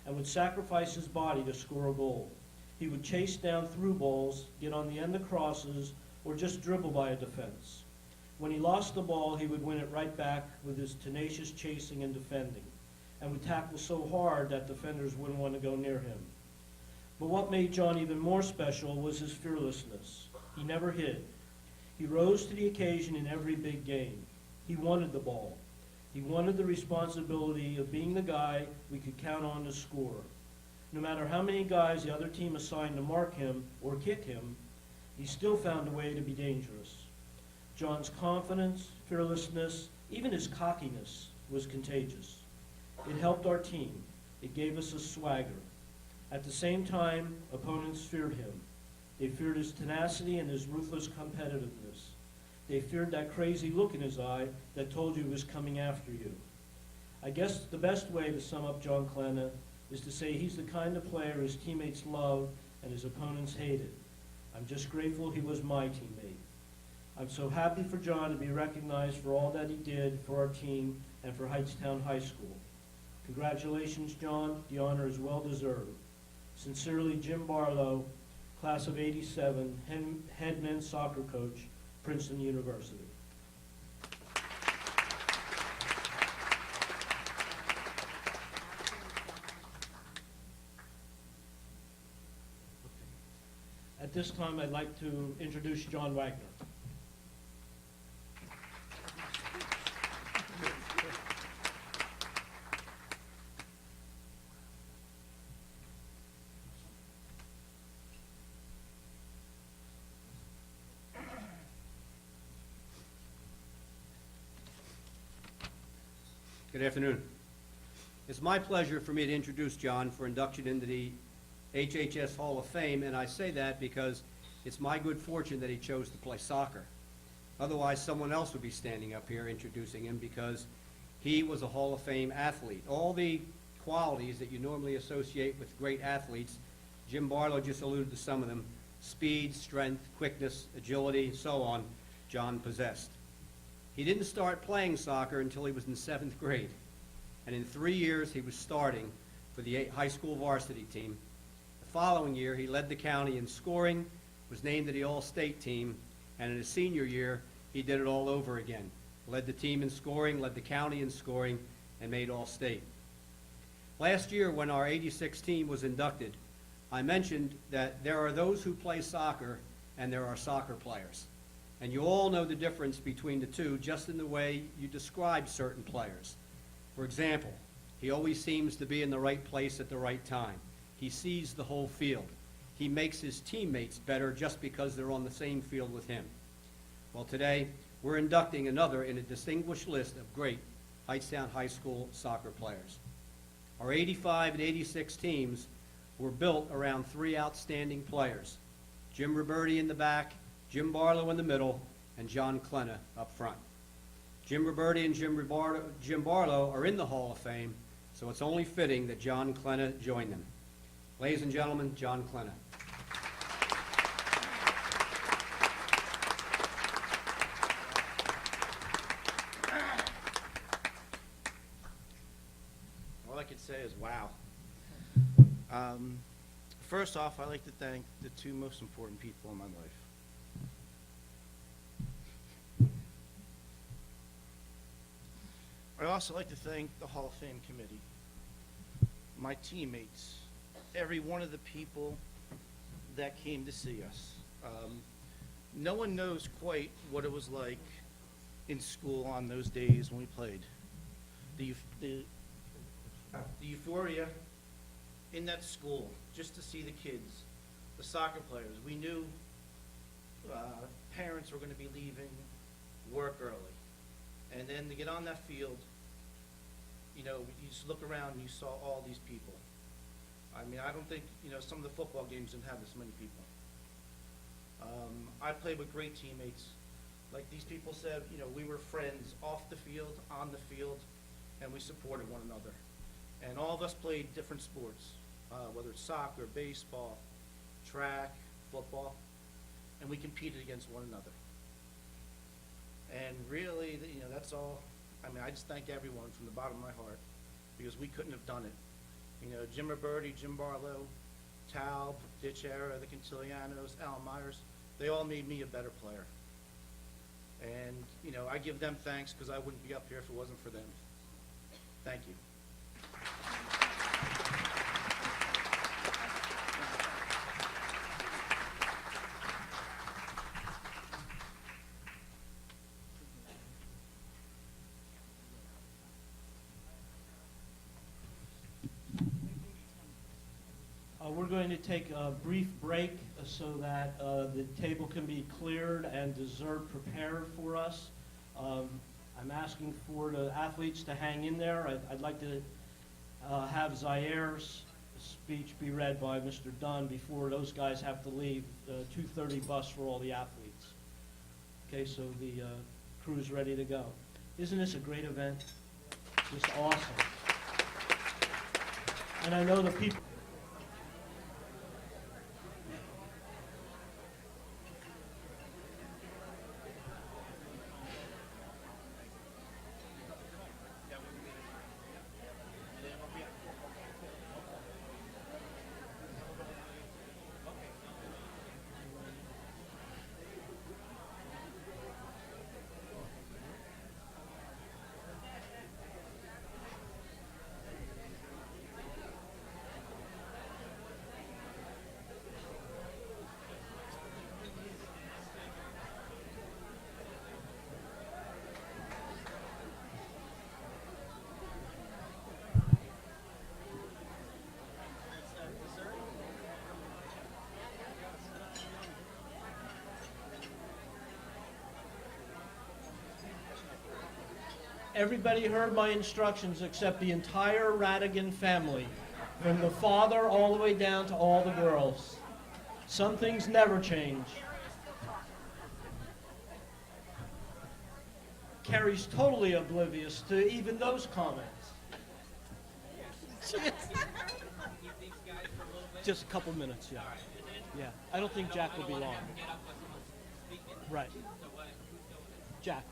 and would sacrifice his body to score a goal. He would chase down through balls, get on the end of crosses, or just dribble by a defense. When he lost the ball, he would win it right back with his tenacious chasing and defending, and would tackle so hard that defenders wouldn't want to go near him. But what made John even more special was his fearlessness. He never hid. He rose to the occasion in every big game. He wanted the ball. He wanted the responsibility of being the guy we could count on to score. No matter how many guys the other team assigned to mark him or kick him, he still found a way to be dangerous. John's confidence, fearlessness, even his cockiness was contagious. It helped our team. It gave us a swagger. At the same time, opponents feared him. They feared his tenacity and his ruthless competitiveness. They feared that crazy look in his eye that told you he was coming after you. I guess the best way to sum up John Clenna is to say he's the kind of player his teammates loved and his opponents hated. I'm just grateful he was my teammate. I'm so happy for John to be recognized for all that he did for our team and for Hightstown High School. Congratulations, John. The honor is well deserved. Sincerely, Jim Barlow, class of '87, head men's soccer coach, Princeton University. At this time, I'd like to introduce John Wagner. Good afternoon. It's my pleasure for me to introduce John for induction into the HHS Hall of Fame, and I say that because it's my good fortune that he chose to play soccer. Otherwise, someone else would be standing up here introducing him because he was a Hall of Fame athlete. All the qualities that you normally associate with great athletes, Jim Barlow just alluded to some of them: speed, strength, quickness, agility, and so on, John possessed. He didn't start playing soccer until he was in 7th grade, and in 3 years he was starting for the high school varsity team. The following year he led the county in scoring, was named to the all-state team, and in his senior year he did it all over again. Led the team in scoring, led the county in scoring, and made all-state. Last year when our '86 team was inducted, I mentioned that there are those who play soccer and there are soccer players. And you all know the difference between the two just in the way you describe certain players. For example, he always seems to be in the right place at the right time. He sees the whole field. He makes his teammates better just because they're on the same field with him. Well, today, we're inducting another in a distinguished list of great Hightstown High School soccer players. Our '85 and '86 teams were built around 3 outstanding players: Jim Roberti in the back, Jim Barlow in the middle, and John Clenna up front. Jim Roberti and Jim Barlow are in the Hall of Fame, so it's only fitting that John Clenna join them. Ladies and gentlemen, John Clenna. All I could say is wow. First off, I'd like to thank the 2 most important people in my life. I'd also like to thank the Hall of Fame committee, my teammates, every one of the people that came to see us. No one knows quite what it was like in school on those days when we played. The euphoria in that school, just to see the kids, the soccer players. We knew parents were going to be leaving work early. And then to get on that field, you know, you just look around and you saw all these people. I mean, I don't think, you know, some of the football games didn't have this many people. I played with great teammates. Like these people said, you know, we were friends off the field, on the field, and we supported one another. And all of us played different sports, whether it's soccer, baseball, track, football, and we competed against one another. And really, you know, that's all. I mean, I just thank everyone from the bottom of my heart because we couldn't have done it. You know, Jim Roberti, Jim Barlow, Taub, Ditch Era, the Quintilianos, Al Myers, they all made me a better player. And, you know, I give them thanks because I wouldn't be up here if it wasn't for them. Thank you. We're going to take a brief break so that the table can be cleared and dessert prepared for us. I'm asking for the athletes to hang in there. I'd like to have Zaire's speech be read by Mr. Dunn before those guys have to leave. 2:30 bus for all the athletes. Okay, so the crew's ready to go. Isn't this a great event? Just awesome. And I know the people. Everybody heard my instructions except the entire Radigan family, from the father all the way down to all the girls. Some things never change. Carrie's totally oblivious to even those comments. Just a couple minutes, yeah. Yeah, I don't think Jack will be long. Right. Jack.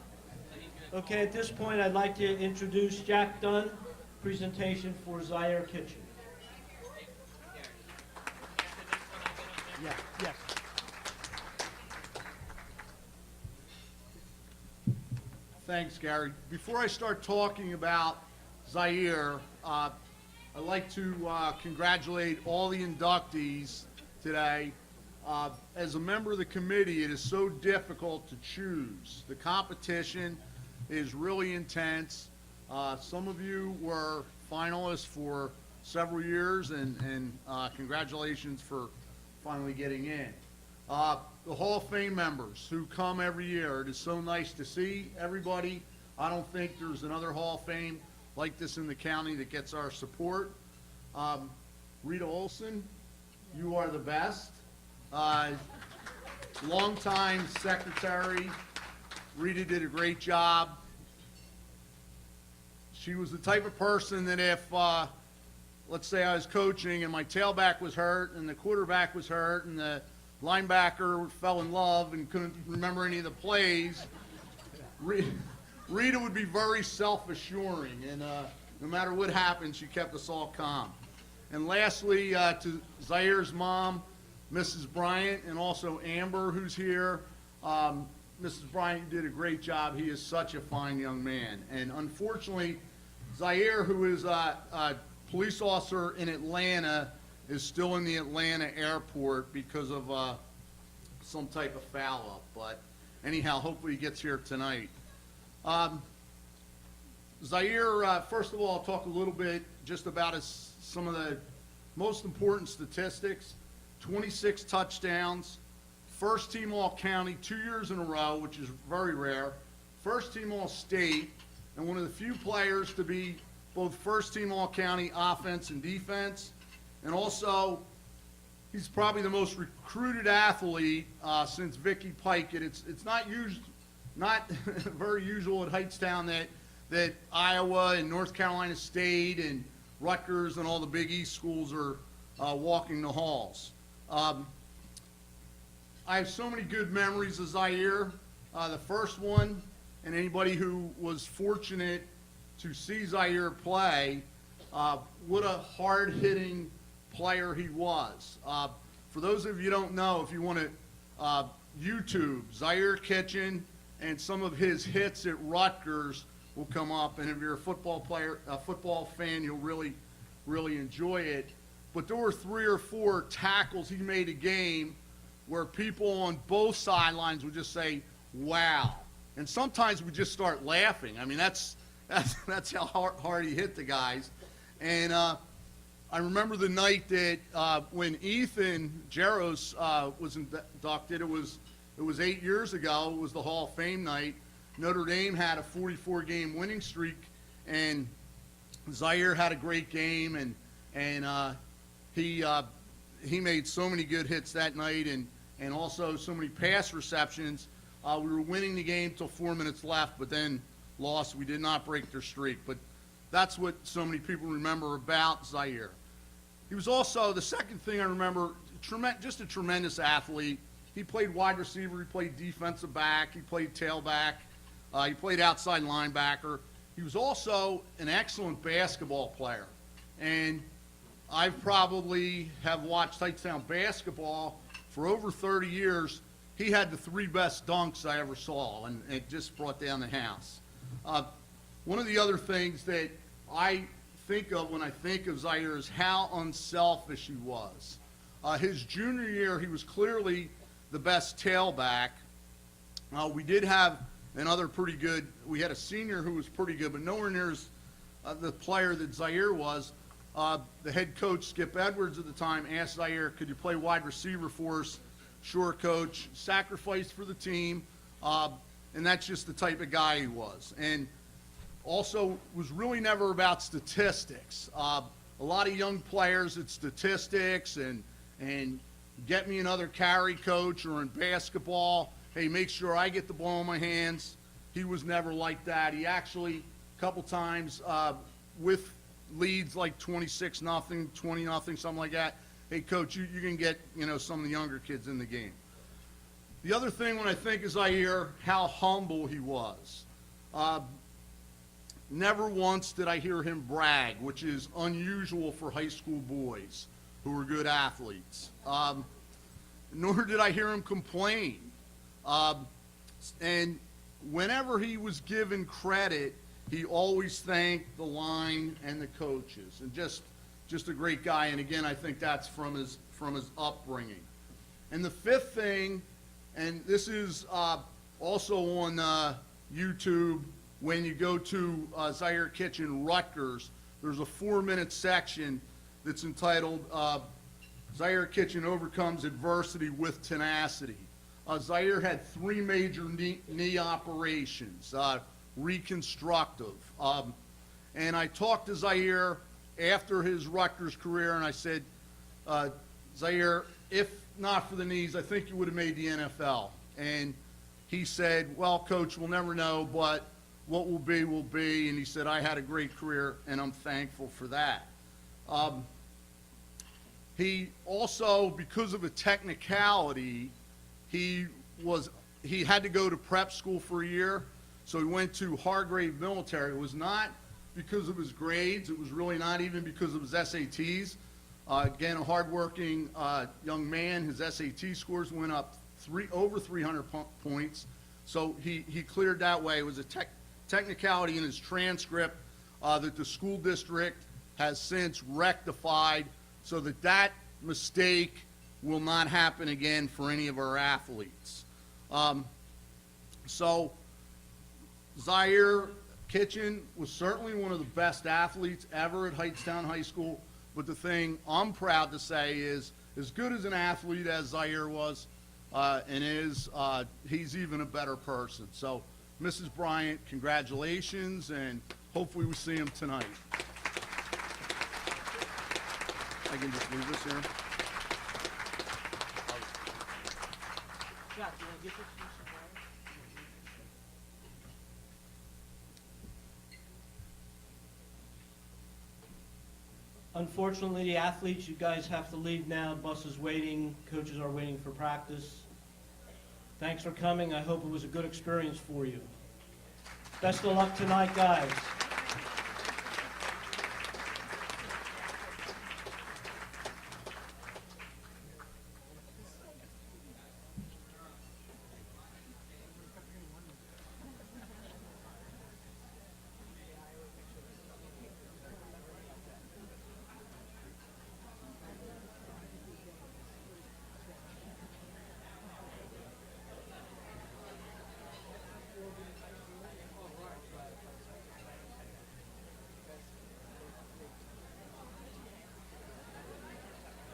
Okay, at this point, I'd like to introduce Jack Dunn, presentation for Zaire Kitchen. Yeah, yes. Thanks, Gary. Before I start talking about Zaire, I'd like to congratulate all the inductees today. As a member of the committee, it is so difficult to choose. The competition is really intense. Some of you were finalists for several years, and congratulations for finally getting in. The Hall of Fame members who come every year, it is so nice to see everybody. I don't think there's another Hall of Fame like this in the county that gets our support. Rita Olson, you are the best. Longtime secretary. Rita did a great job. She was the type of person that if, let's say I was coaching and my tailback was hurt and the quarterback was hurt and the linebacker fell in love and couldn't remember any of the plays, Rita would be very self-assuring, and no matter what happened, she kept us all calm. And lastly, to Zaire's mom, Mrs. Bryant, and also Amber, who's here. Mrs. Bryant did a great job. He is such a fine young man. And unfortunately, Zaire, who is a police officer in Atlanta, is still in the Atlanta airport because of some type of foul-up. But anyhow, hopefully he gets here tonight. Zaire, first of all, I'll talk a little bit just about some of the most important statistics. 26 touchdowns, first team all-county 2 years in a row, which is very rare, first team all-state, and one of the few players to be both first team all-county offense and defense. And also, he's probably the most recruited athlete since Vicky Pikett. It's not very usual at Hightstown that Iowa and North Carolina State and Rutgers and all the Big East schools are walking the halls. I have so many good memories of Zaire. The first one, and anybody who was fortunate to see Zaire play, what a hard-hitting player he was. For those of you who don't know, if you want to YouTube Zaire Kitchen and some of his hits at Rutgers will come up, and if you're a football fan, you'll really enjoy it. But there were 3 or 4 tackles he made a game where people on both sidelines would just say, wow. And sometimes we just start laughing. I mean, that's how hard he hit the guys. And I remember the night that when Ethan Jaros was inducted, it was 8 years ago, it was the Hall of Fame night. Notre Dame had a 44-game winning streak, and Zaire had a great game, and he made so many good hits that night, and also so many pass receptions. We were winning the game till 4 minutes left, but then lost. We did not break their streak, but that's what so many people remember about Zaire. He was also, the second thing I remember, just a tremendous athlete. He played wide receiver, he played defensive back, he played tailback, he played outside linebacker. He was also an excellent basketball player. And I've probably have watched Hightstown basketball for over 30 years. He had the 3 best dunks I ever saw, and it just brought down the house. One of the other things that I think of when I think of Zaire is how unselfish he was. His junior year, he was clearly the best tailback. We did have another pretty good, we had a senior who was pretty good, but nowhere near as the player that Zaire was. The head coach, Skip Edwards at the time, asked Zaire, could you play wide receiver for us? Sure, coach. Sacrificed for the team, and that's just the type of guy he was. And also was really never about statistics. A lot of young players, it's statistics and get me another carry, coach, or in basketball, hey, make sure I get the ball in my hands. He was never like that. He actually, a couple times, with leads like 26-0, 20-0, something like that, hey, coach, you can get, some of the younger kids in the game. The other thing when I think is Zaire, how humble he was. Never once did I hear him brag, which is unusual for high school boys who are good athletes. Nor did I hear him complain. And whenever he was given credit, he always thanked the line and the coaches. And just a great guy. And again, I think that's from his upbringing. And the fifth thing, and this is also on YouTube, when you go to Zaire Kitchen Rutgers, there's a 4-minute section that's entitled Zaire Kitchen Overcomes Adversity with Tenacity. Zaire had 3 major knee operations, reconstructive. And I talked to Zaire after his Rutgers career, and I said, Zaire, if not for the knees, I think you would have made the NFL. And he said, well, coach, we'll never know, but what will be, will be. And he said, I had a great career, and I'm thankful for that. He also, because of a technicality, he had to go to prep school for a year, so he went to Hargrave Military. It was not because of his grades. It was really not even because of his SATs. Again, a hardworking young man. His SAT scores went up over 300 points, so he cleared that way. It was a technicality in his transcript that the school district has since rectified, so that mistake will not happen again for any of our athletes. So Zaire Kitchen was certainly one of the best athletes ever at Hightstown High School, but the thing I'm proud to say is, as good as an athlete as Zaire was, he's even a better person. So, Mrs. Bryant, congratulations, and hopefully we see him tonight. I can just leave this here. Jack, you want to get this? Unfortunately, the athletes, you guys have to leave now. Bus is waiting. Coaches are waiting for practice. Thanks for coming. I hope it was a good experience for you. Best of luck tonight, guys.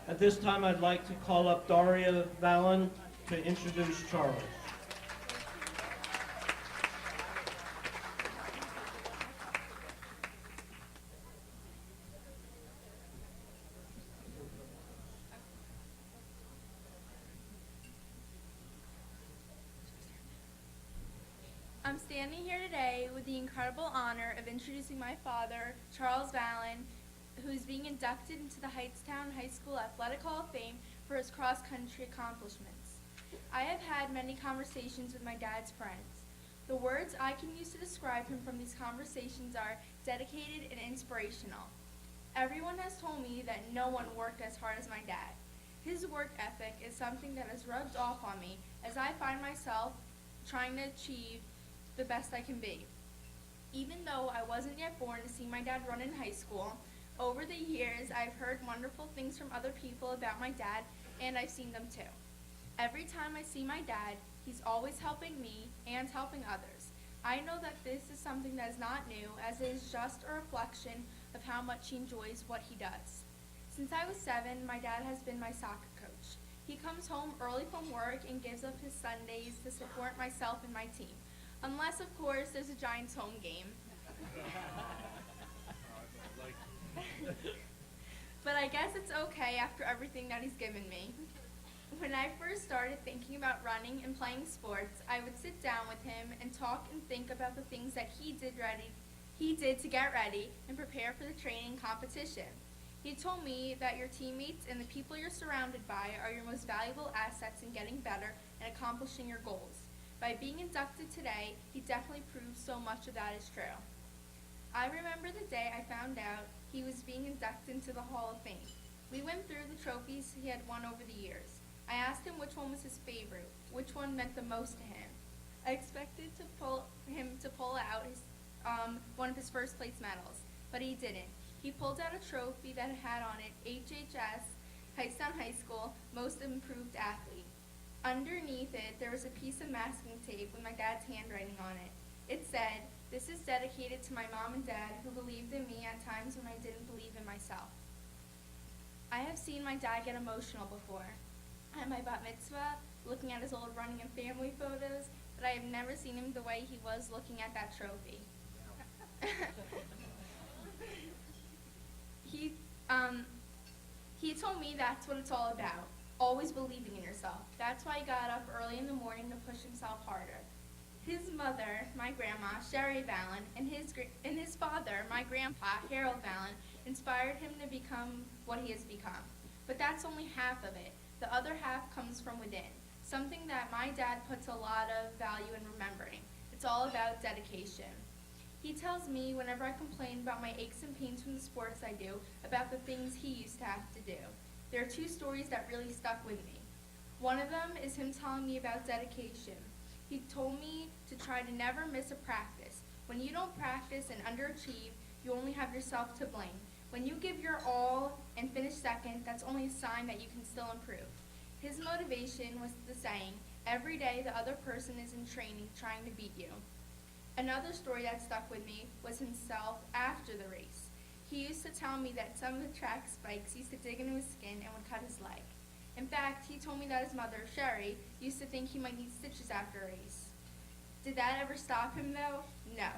At this time, I'd like to call up Daria Vallon to introduce Charles. I'm standing here today with the incredible honor of introducing my father, Charles Vallon, who is being inducted into the Hightstown High School Athletic Hall of Fame for his cross-country accomplishments. I have had many conversations with my dad's friends. The words I can use to describe him from these conversations are dedicated and inspirational. Everyone has told me that no one worked as hard as my dad. His work ethic is something that has rubbed off on me as I find myself trying to achieve the best I can be. Even though I wasn't yet born to see my dad run in high school, over the years I've heard wonderful things from other people about my dad, and I've seen them too. Every time I see my dad, he's always helping me and helping others. I know that this is something that is not new, as it is just a reflection of how much he enjoys what he does. Since I was 7, my dad has been my soccer coach. He comes home early from work and gives up his Sundays to support myself and my team. Unless, of course, there's a Giants home game. But I guess it's okay after everything that he's given me. When I first started thinking about running and playing sports, I would sit down with him and talk and think about the things that he did to get ready and prepare for the training competition. He told me that your teammates and the people you're surrounded by are your most valuable assets in getting better and accomplishing your goals. By being inducted today, he definitely proves so much of that is true. I remember the day I found out he was being inducted into the Hall of Fame. We went through the trophies he had won over the years. I asked him which one was his favorite, which one meant the most to him. I expected him to pull out one of his first place medals, but he didn't. He pulled out a trophy that had on it HHS, Hightstown High School, Most Improved Athlete. Underneath it, there was a piece of masking tape with my dad's handwriting on it. It said, "This is dedicated to my mom and dad who believed in me at times when I didn't believe in myself." I have seen my dad get emotional before. At my bat mitzvah, looking at his old running and family photos, but I have never seen him the way he was looking at that trophy. He told me that's what it's all about, always believing in yourself. That's why he got up early in the morning to push himself harder. His mother, my grandma, Sherry Vallon, and his father, my grandpa, Harold Vallon, inspired him to become what he has become. But that's only half of it. The other half comes from within, something that my dad puts a lot of value in remembering. It's all about dedication. He tells me whenever I complain about my aches and pains from the sports I do, about the things he used to have to do. There are 2 stories that really stuck with me. One of them is him telling me about dedication. He told me to try to never miss a practice. When you don't practice and underachieve, you only have yourself to blame. When you give your all and finish second, that's only a sign that you can still improve. His motivation was the saying, every day the other person is in training trying to beat you. Another story that stuck with me was himself after the race. He used to tell me that some of the track spikes used to dig into his skin and would cut his leg. In fact, he told me that his mother, Sherry, used to think he might need stitches after a race. Did that ever stop him though? No.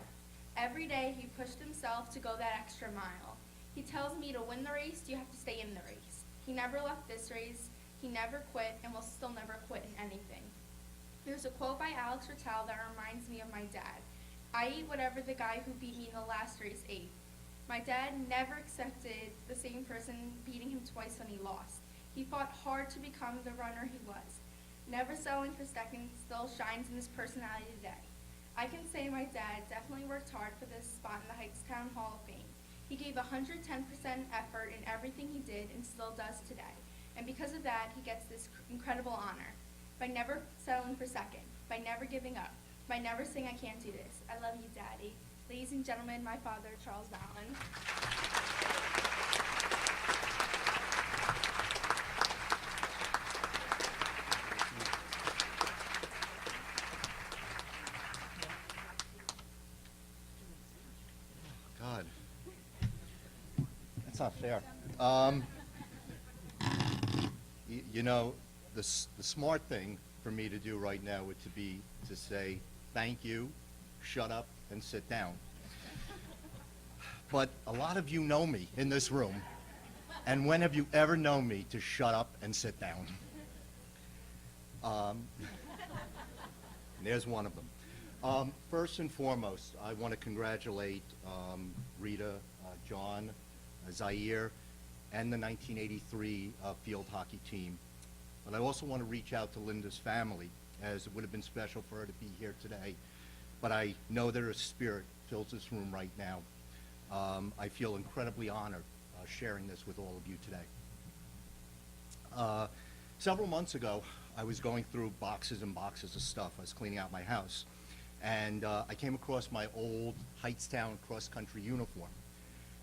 Every day he pushed himself to go that extra mile. He tells me to win the race, you have to stay in the race. He never left this race, he never quit, and will still never quit in anything. There's a quote by Alex Rattel that reminds me of my dad. I eat whatever the guy who beat me in the last race ate. My dad never accepted the same person beating him twice when he lost. He fought hard to become the runner he was. Never settling for second still shines in his personality today. I can say my dad definitely worked hard for this spot in the Hightstown Hall of Fame. He gave 110% effort in everything he did and still does today. And because of that, he gets this incredible honor. By never settling for second, by never giving up, by never saying I can't do this. I love you, Daddy. Ladies and gentlemen, my father, Charles Vallon. God. That's not fair. You know, the smart thing for me to do right now would be to say, thank you, shut up, and sit down. But a lot of you know me in this room, and when have you ever known me to shut up and sit down? There's one of them. First and foremost, I want to congratulate Rita, John, Zaire, and the 1983 field hockey team. But I also want to reach out to Linda's family, as it would have been special for her to be here today. But I know that her spirit fills this room right now. I feel incredibly honored sharing this with all of you today. Several months ago, I was going through boxes and boxes of stuff. I was cleaning out my house. And I came across my old Hightstown cross-country uniform.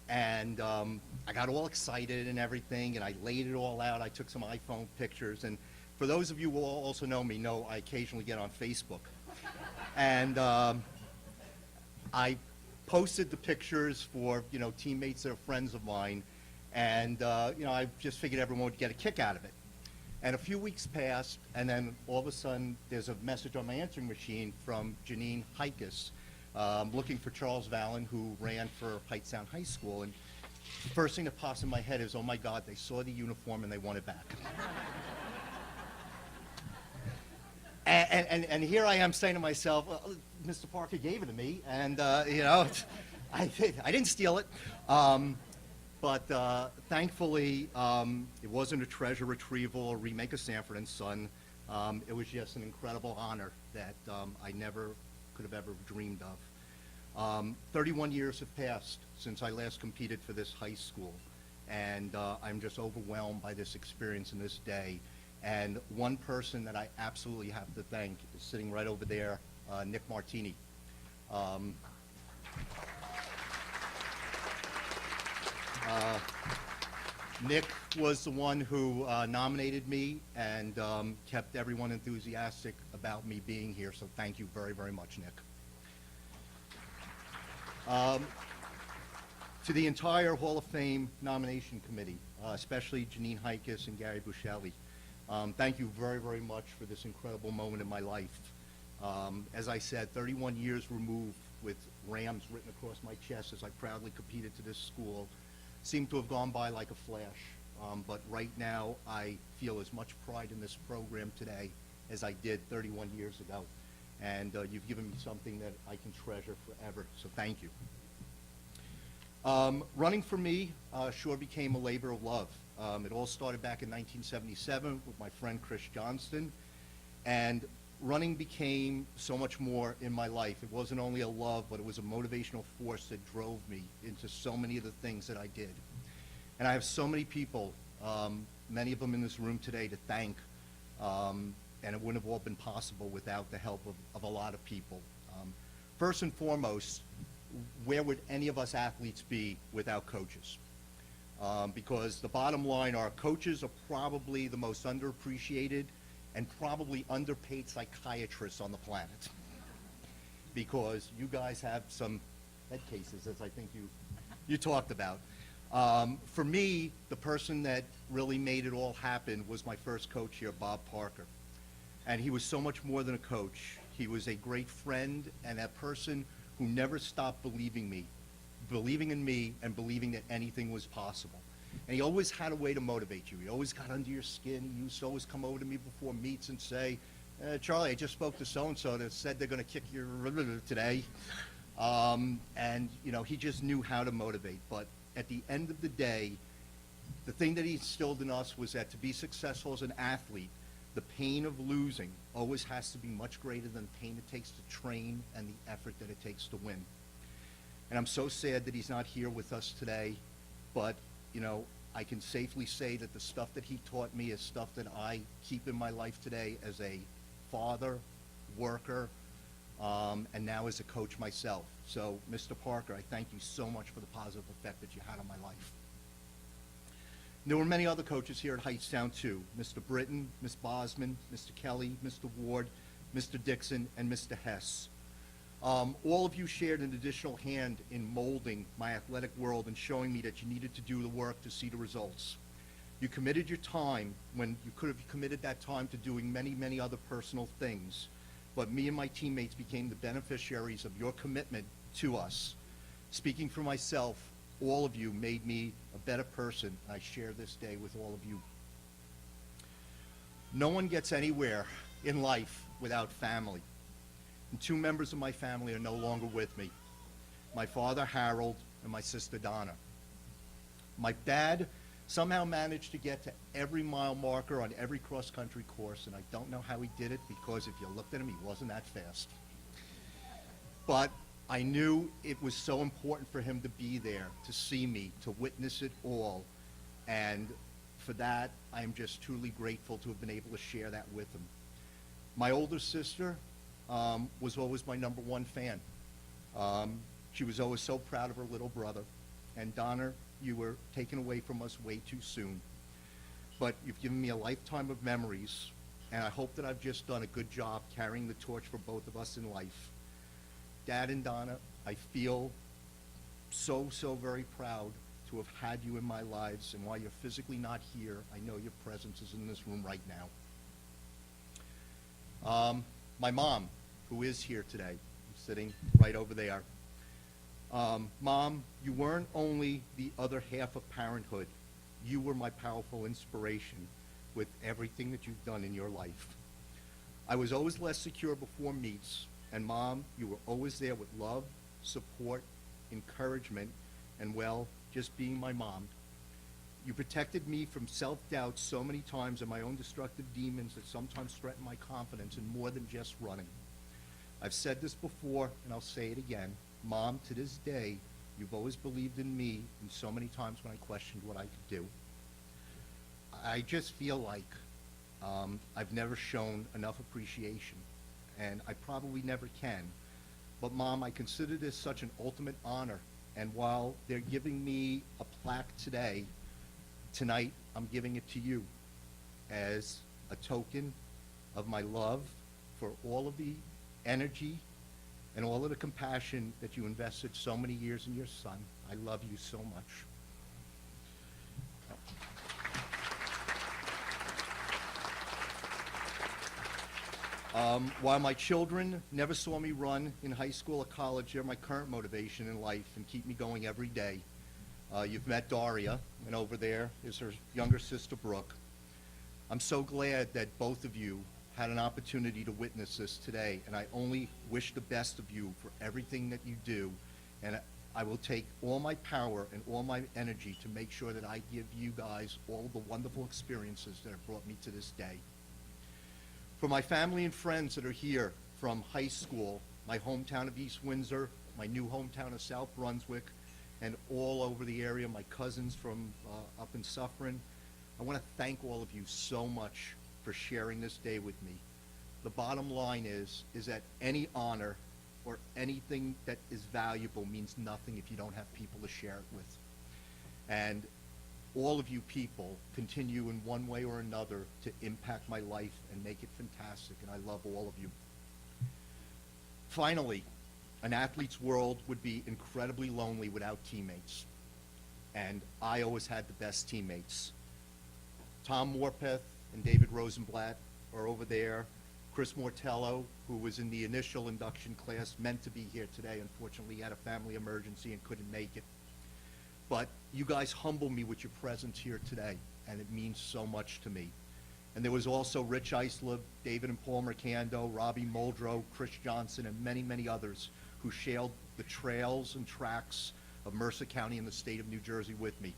And I got all excited and everything, and I laid it all out. I took some iPhone pictures. And for those of you who also know me, know I occasionally get on Facebook. And I posted the pictures for, teammates that are friends of mine. And, I just figured everyone would get a kick out of it. And a few weeks passed, and then all of a sudden, there's a message on my answering machine from Janine Hikis, looking for Charles Vallon, who ran for Hightstown High School. And the first thing that pops in my head is, oh my God, they saw the uniform and they want it back. And here I am saying to myself, well, Mr. Parker gave it to me, and, I didn't steal it. But thankfully, it wasn't a treasure retrieval or remake of Sanford and Son. It was just an incredible honor that I never could have ever dreamed of. 31 years have passed since I last competed for this high school, and I'm just overwhelmed by this experience and this day. And one person that I absolutely have to thank is sitting right over there, Nick Martini. Nick was the one who nominated me and kept everyone enthusiastic about me being here, so thank you very, very much, Nick. To the entire Hall of Fame nomination committee, especially Janine Hikis and Gary Buscelli, thank you very, very much for this incredible moment in my life. As I said, 31 years removed with Rams written across my chest as I proudly competed to this school. Seemed to have gone by like a flash, but right now I feel as much pride in this program today as I did 31 years ago. And you've given me something that I can treasure forever, so thank you. Running for me sure became a labor of love. It all started back in 1977 with my friend Chris Johnston, and running became so much more in my life. It wasn't only a love, but it was a motivational force that drove me into so many of the things that I did. And I have so many people, many of them in this room today, to thank, and it wouldn't have all been possible without the help of a lot of people. First and foremost, where would any of us athletes be without coaches? Because the bottom line, our coaches are probably the most underappreciated and probably underpaid psychiatrists on the planet. Because you guys have some head cases, as I think you talked about. For me, the person that really made it all happen was my first coach here, Bob Parker. And he was so much more than a coach. He was a great friend and a person who never stopped believing in me and believing that anything was possible. And he always had a way to motivate you. He always got under your skin. He used to always come over to me before meets and say, Charlie, I just spoke to so-and-so that said they're going to kick your today. And, he just knew how to motivate. But at the end of the day, the thing that he instilled in us was that to be successful as an athlete, the pain of losing always has to be much greater than the pain it takes to train and the effort that it takes to win. And I'm so sad that he's not here with us today, but I can safely say that the stuff that he taught me is stuff that I keep in my life today as a father, worker, and now as a coach myself. So, Mr. Parker, I thank you so much for the positive effect that you had on my life. There were many other coaches here at Hightstown too. Mr. Britton, Ms. Bosman, Mr. Kelly, Mr. Ward, Mr. Dixon, and Mr. Hess. All of you shared an additional hand in molding my athletic world and showing me that you needed to do the work to see the results. You committed your time when you could have committed that time to doing many, many other personal things. But me and my teammates became the beneficiaries of your commitment to us. Speaking for myself, all of you made me a better person. I share this day with all of you. No one gets anywhere in life without family. and 2 members of my family are no longer with me. My father, Harold, and my sister, Donna. My dad somehow managed to get to every mile marker on every cross-country course, and I don't know how he did it, because if you looked at him, he wasn't that fast. But I knew it was so important for him to be there, to see me, to witness it all, and for that, I am just truly grateful to have been able to share that with him. My older sister was always my #1 fan. She was always so proud of her little brother. And Donna, you were taken away from us way too soon. But you've given me a lifetime of memories, and I hope that I've just done a good job carrying the torch for both of us in life. Dad and Donna, I feel so, so very proud to have had you in my lives, and while you're physically not here, I know your presence is in this room right now. My mom, who is here today, sitting right over there. Mom, you weren't only the other half of parenthood, you were my powerful inspiration with everything that you've done in your life. I was always less secure before meets, and Mom, you were always there with love, support, encouragement, and well, just being my mom. You protected me from self-doubt so many times and my own destructive demons that sometimes threaten my confidence in more than just running. I've said this before, and I'll say it again. Mom, to this day, you've always believed in me, and so many times when I questioned what I could do. I just feel like I've never shown enough appreciation, and I probably never can. But Mom, I consider this such an ultimate honor, and while they're giving me a plaque today, tonight I'm giving it to you as a token of my love for all of the energy and all of the compassion that you invested so many years in your son. I love you so much. While my children never saw me run in high school or college, they're my current motivation in life and keep me going every day. You've met Daria, and over there is her younger sister, Brooke. I'm so glad that both of you had an opportunity to witness this today, and I only wish the best of you for everything that you do, and I will take all my power and all my energy to make sure that I give you guys all the wonderful experiences that have brought me to this day. For my family and friends that are here from high school, my hometown of East Windsor, my new hometown of South Brunswick, and all over the area, my cousins from up in Suffern, I want to thank all of you so much for sharing this day with me. The bottom line is that any honor or anything that is valuable means nothing if you don't have people to share it with. And all of you people continue in one way or another to impact my life and make it fantastic, and I love all of you. Finally, an athlete's world would be incredibly lonely without teammates, and I always had the best teammates. Tom Morpeth and David Rosenblatt are over there. Chris Mortello, who was in the initial induction class, meant to be here today. Unfortunately, he had a family emergency and couldn't make it. But you guys humble me with your presence here today, and it means so much to me. And there was also Rich Islip, David and Paul Mercando, Robbie Muldrow, Chris Johnson, and many, many others who shared the trails and tracks of Mercer County and the state of New Jersey with me.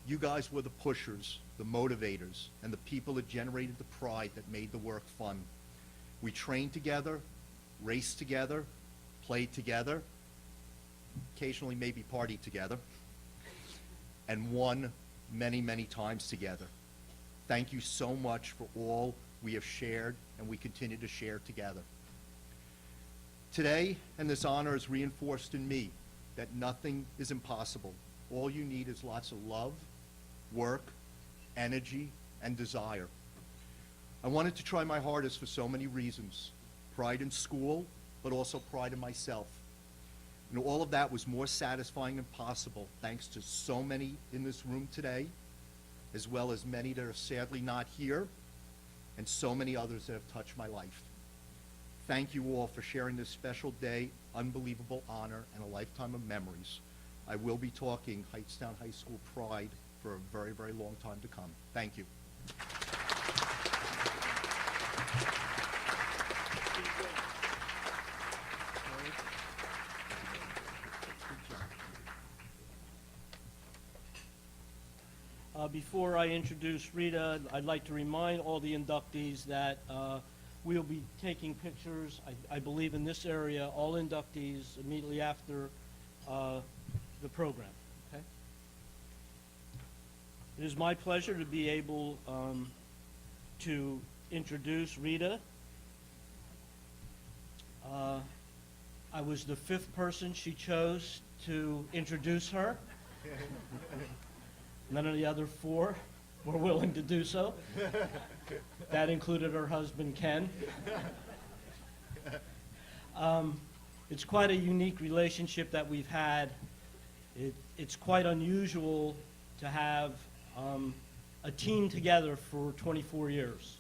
You guys were the pushers, the motivators, and the people that generated the pride that made the work fun. We trained together, raced together, played together, occasionally maybe partied together, and won many, many times together. Thank you so much for all we have shared and we continue to share together. Today, and this honor is reinforced in me, that nothing is impossible. All you need is lots of love, work, energy, and desire. I wanted to try my hardest for so many reasons. Pride in school, but also pride in myself. And all of that was more satisfying and possible thanks to so many in this room today, as well as many that are sadly not here, and so many others that have touched my life. Thank you all for sharing this special day, unbelievable honor, and a lifetime of memories. I will be talking Hightstown High School pride for a very, very long time to come. Thank you. Before I introduce Rita, I'd like to remind all the inductees that we'll be taking pictures, I believe in this area, all inductees immediately after the program. Okay? It is my pleasure to be able to introduce Rita. I was the 5th person she chose to introduce her. None of the other 4 were willing to do so. That included her husband, Ken. It's quite a unique relationship that we've had. It's quite unusual to have a team together for 24 years.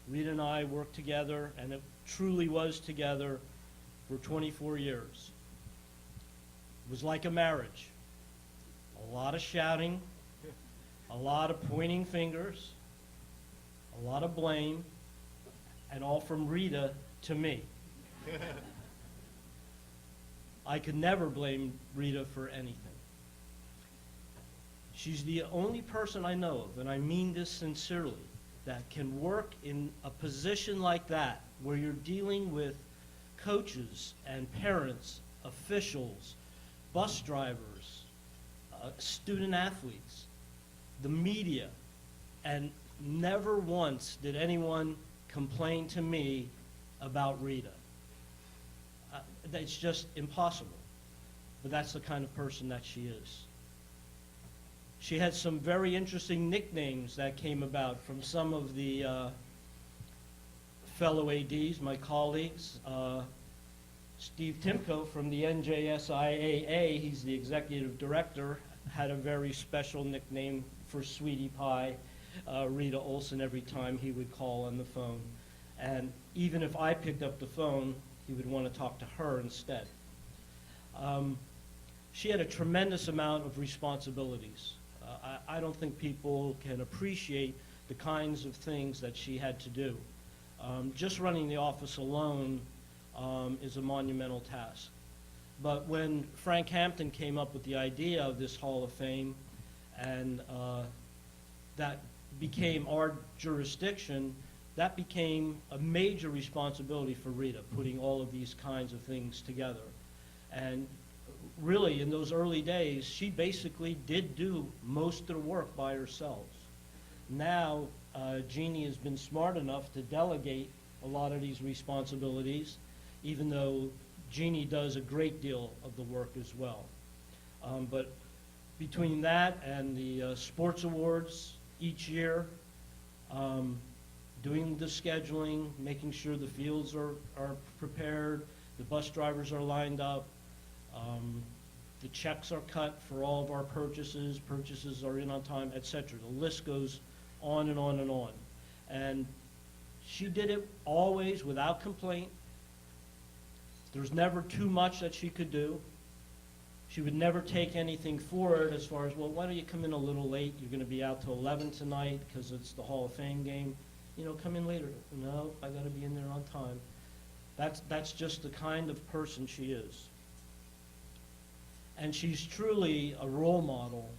Rita and I worked together, and it truly was together for 24 years. It was like a marriage. A lot of shouting, a lot of pointing fingers, a lot of blame, and all from Rita to me. I could never blame Rita for anything. She's the only person I know of, and I mean this sincerely, that can work in a position like that, where you're dealing with coaches and parents, officials, bus drivers, student athletes, the media, and never once did anyone complain to me about Rita. It's just impossible, but that's the kind of person that she is. She had some very interesting nicknames that came about from some of the fellow ADs, my colleagues. Steve Timko from the NJSIAA, he's the executive director, had a very special nickname for Sweetie Pie, Rita Olson, every time he would call on the phone. And even if I picked up the phone, he would want to talk to her instead. She had a tremendous amount of responsibilities. I don't think people can appreciate the kinds of things that she had to do. Just running the office alone is a monumental task. But when Frank Hampton came up with the idea of this Hall of Fame, and that became our jurisdiction, that became a major responsibility for Rita, putting all of these kinds of things together. And really, in those early days, she basically did do most of the work by herself. Now, Jeannie has been smart enough to delegate a lot of these responsibilities, even though Jeannie does a great deal of the work as well. But between that and the sports awards each year, doing the scheduling, making sure the fields are prepared, the bus drivers are lined up, the checks are cut for all of our purchases are in on time, etc. The list goes on and on and on. And she did it always without complaint. There's never too much that she could do. She would never take anything for it as far as, well, why don't you come in a little late? You're going to be out till 11 tonight because it's the Hall of Fame game. You know, come in later. No, I got to be in there on time. That's just the kind of person she is. And she's truly a role model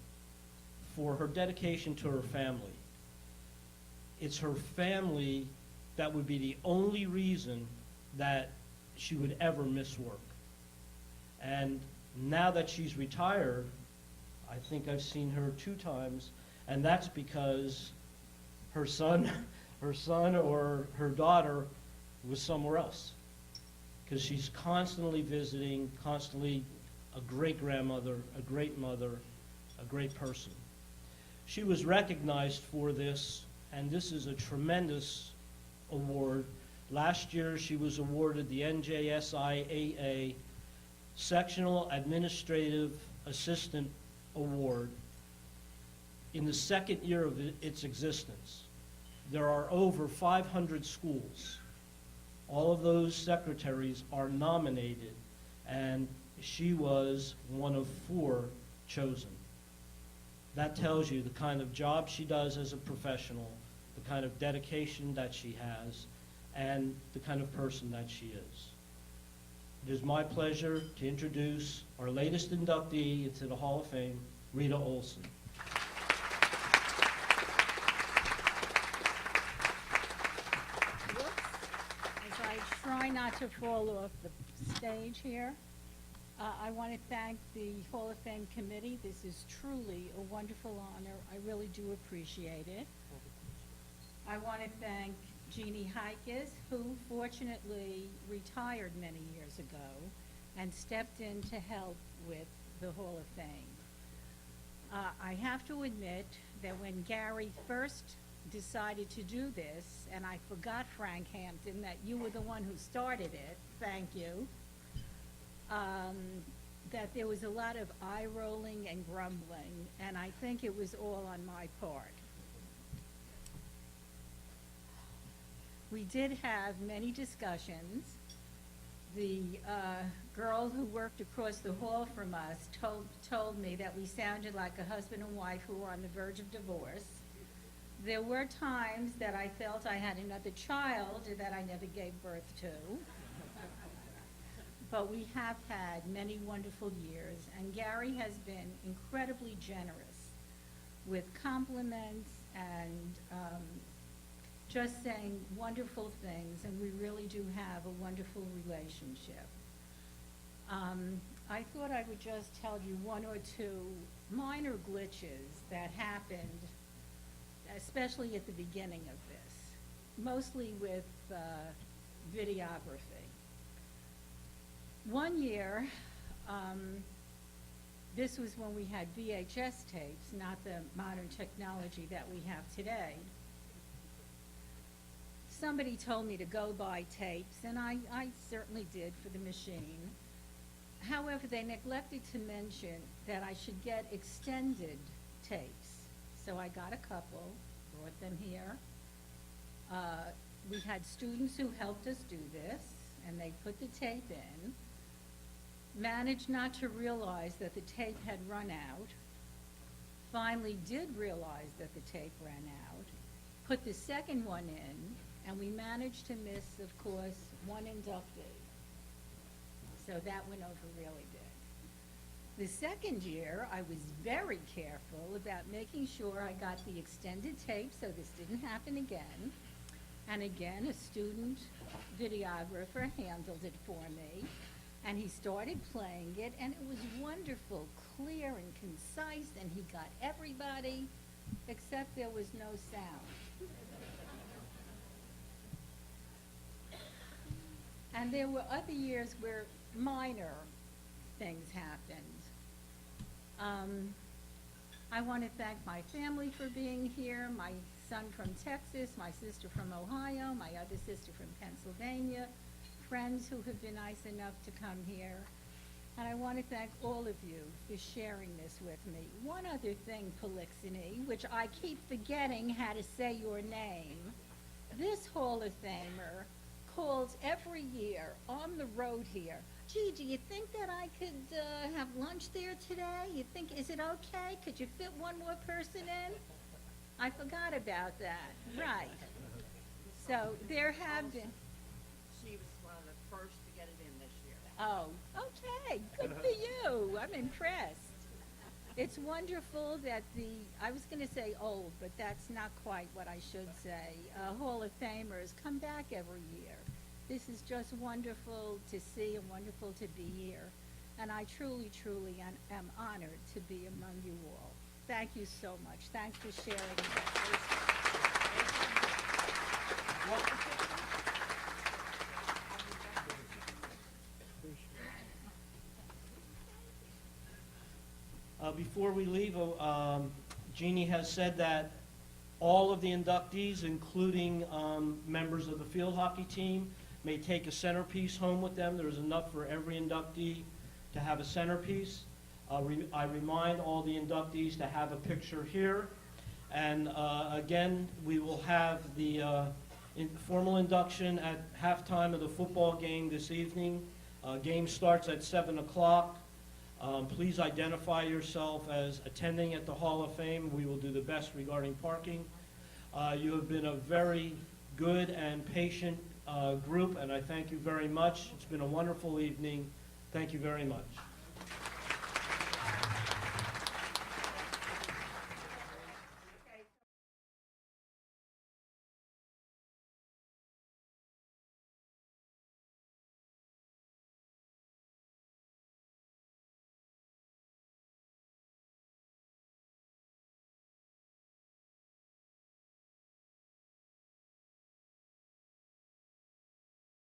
for her dedication to her family. It's her family that would be the only reason that she would ever miss work. And now that she's retired, I think I've seen her 2 times, and that's because her son or her daughter was somewhere else. Because she's constantly visiting, constantly a great grandmother, a great mother, a great person. She was recognized for this, and this is a tremendous award. Last year, she was awarded the NJSIAA Sectional Administrative Assistant Award in the 2nd year of its existence. There are over 500 schools. All of those secretaries are nominated, and she was one of 4 chosen. That tells you the kind of job she does as a professional, the kind of dedication that she has, and the kind of person that she is. It is my pleasure to introduce our latest inductee into the Hall of Fame, Rita Olson. not to fall off the stage here, I want to thank the Hall of Fame committee. This is truly a wonderful honor. I really do appreciate it. I want to thank Jeannie Heikes, who fortunately retired many years ago and stepped in to help with the Hall of Fame. I have to admit that when Gary first decided to do this, and I forgot, Frank Hampton, that you were the one who started it, thank you, that there was a lot of eye-rolling and grumbling, and I think it was all on my part. We did have many discussions. The girl who worked across the hall from us told me that we sounded like a husband and wife who were on the verge of divorce. There were times that I felt I had another child that I never gave birth to. But we have had many wonderful years, and Gary has been incredibly generous with compliments and just saying wonderful things, and we really do have a wonderful relationship. I thought I would just tell you one or two minor glitches that happened, especially at the beginning of this, mostly with videography. One year, this was when we had VHS tapes, not the modern technology that we have today. Somebody told me to go buy tapes, and I certainly did for the machine. However, they neglected to mention that I should get extended tapes. So I got a couple, brought them here. We had students who helped us do this, and they put the tape in, managed not to realize that the tape had run out, finally did realize that the tape ran out, put the second one in, and we managed to miss, of course, one inductee. So that went over really big. The second year, I was very careful about making sure I got the extended tape so this didn't happen again. And again, a student videographer handled it for me, and he started playing it, and it was wonderful, clear and concise, and he got everybody, except there was no sound. And there were other years where minor things happened. I want to thank my family for being here, my son from Texas, my sister from Ohio, my other sister from Pennsylvania, friends who have been nice enough to come here. And I want to thank all of you for sharing this with me. One other thing, Polixeny, which I keep forgetting how to say your name. This Hall of Famer calls every year on the road here. Gee, do you think that I could have lunch there today? You think, is it okay? Could you fit one more person in? I forgot about that. Right. So there have been. She was one of the first to get it in this year. Oh, okay. Good for you. I'm impressed. It's wonderful that I was going to say old, but that's not quite what I should say. Hall of Famers come back every year. This is just wonderful to see and wonderful to be here. And I truly, truly am honored to be among you all. Thank you so much. Thanks for sharing Before we leave, Jeannie has said that all of the inductees, including members of the field hockey team, may take a centerpiece home with them. There's enough for every inductee to have a centerpiece. I remind all the inductees to have a picture here. And again, we will have the formal induction at halftime of the football game this evening. Game starts at 7 o'clock. Please identify yourself as attending at the Hall of Fame. We will do the best regarding parking. You have been a very good and patient group, and I thank you very much. It's been a wonderful evening. Thank you very much.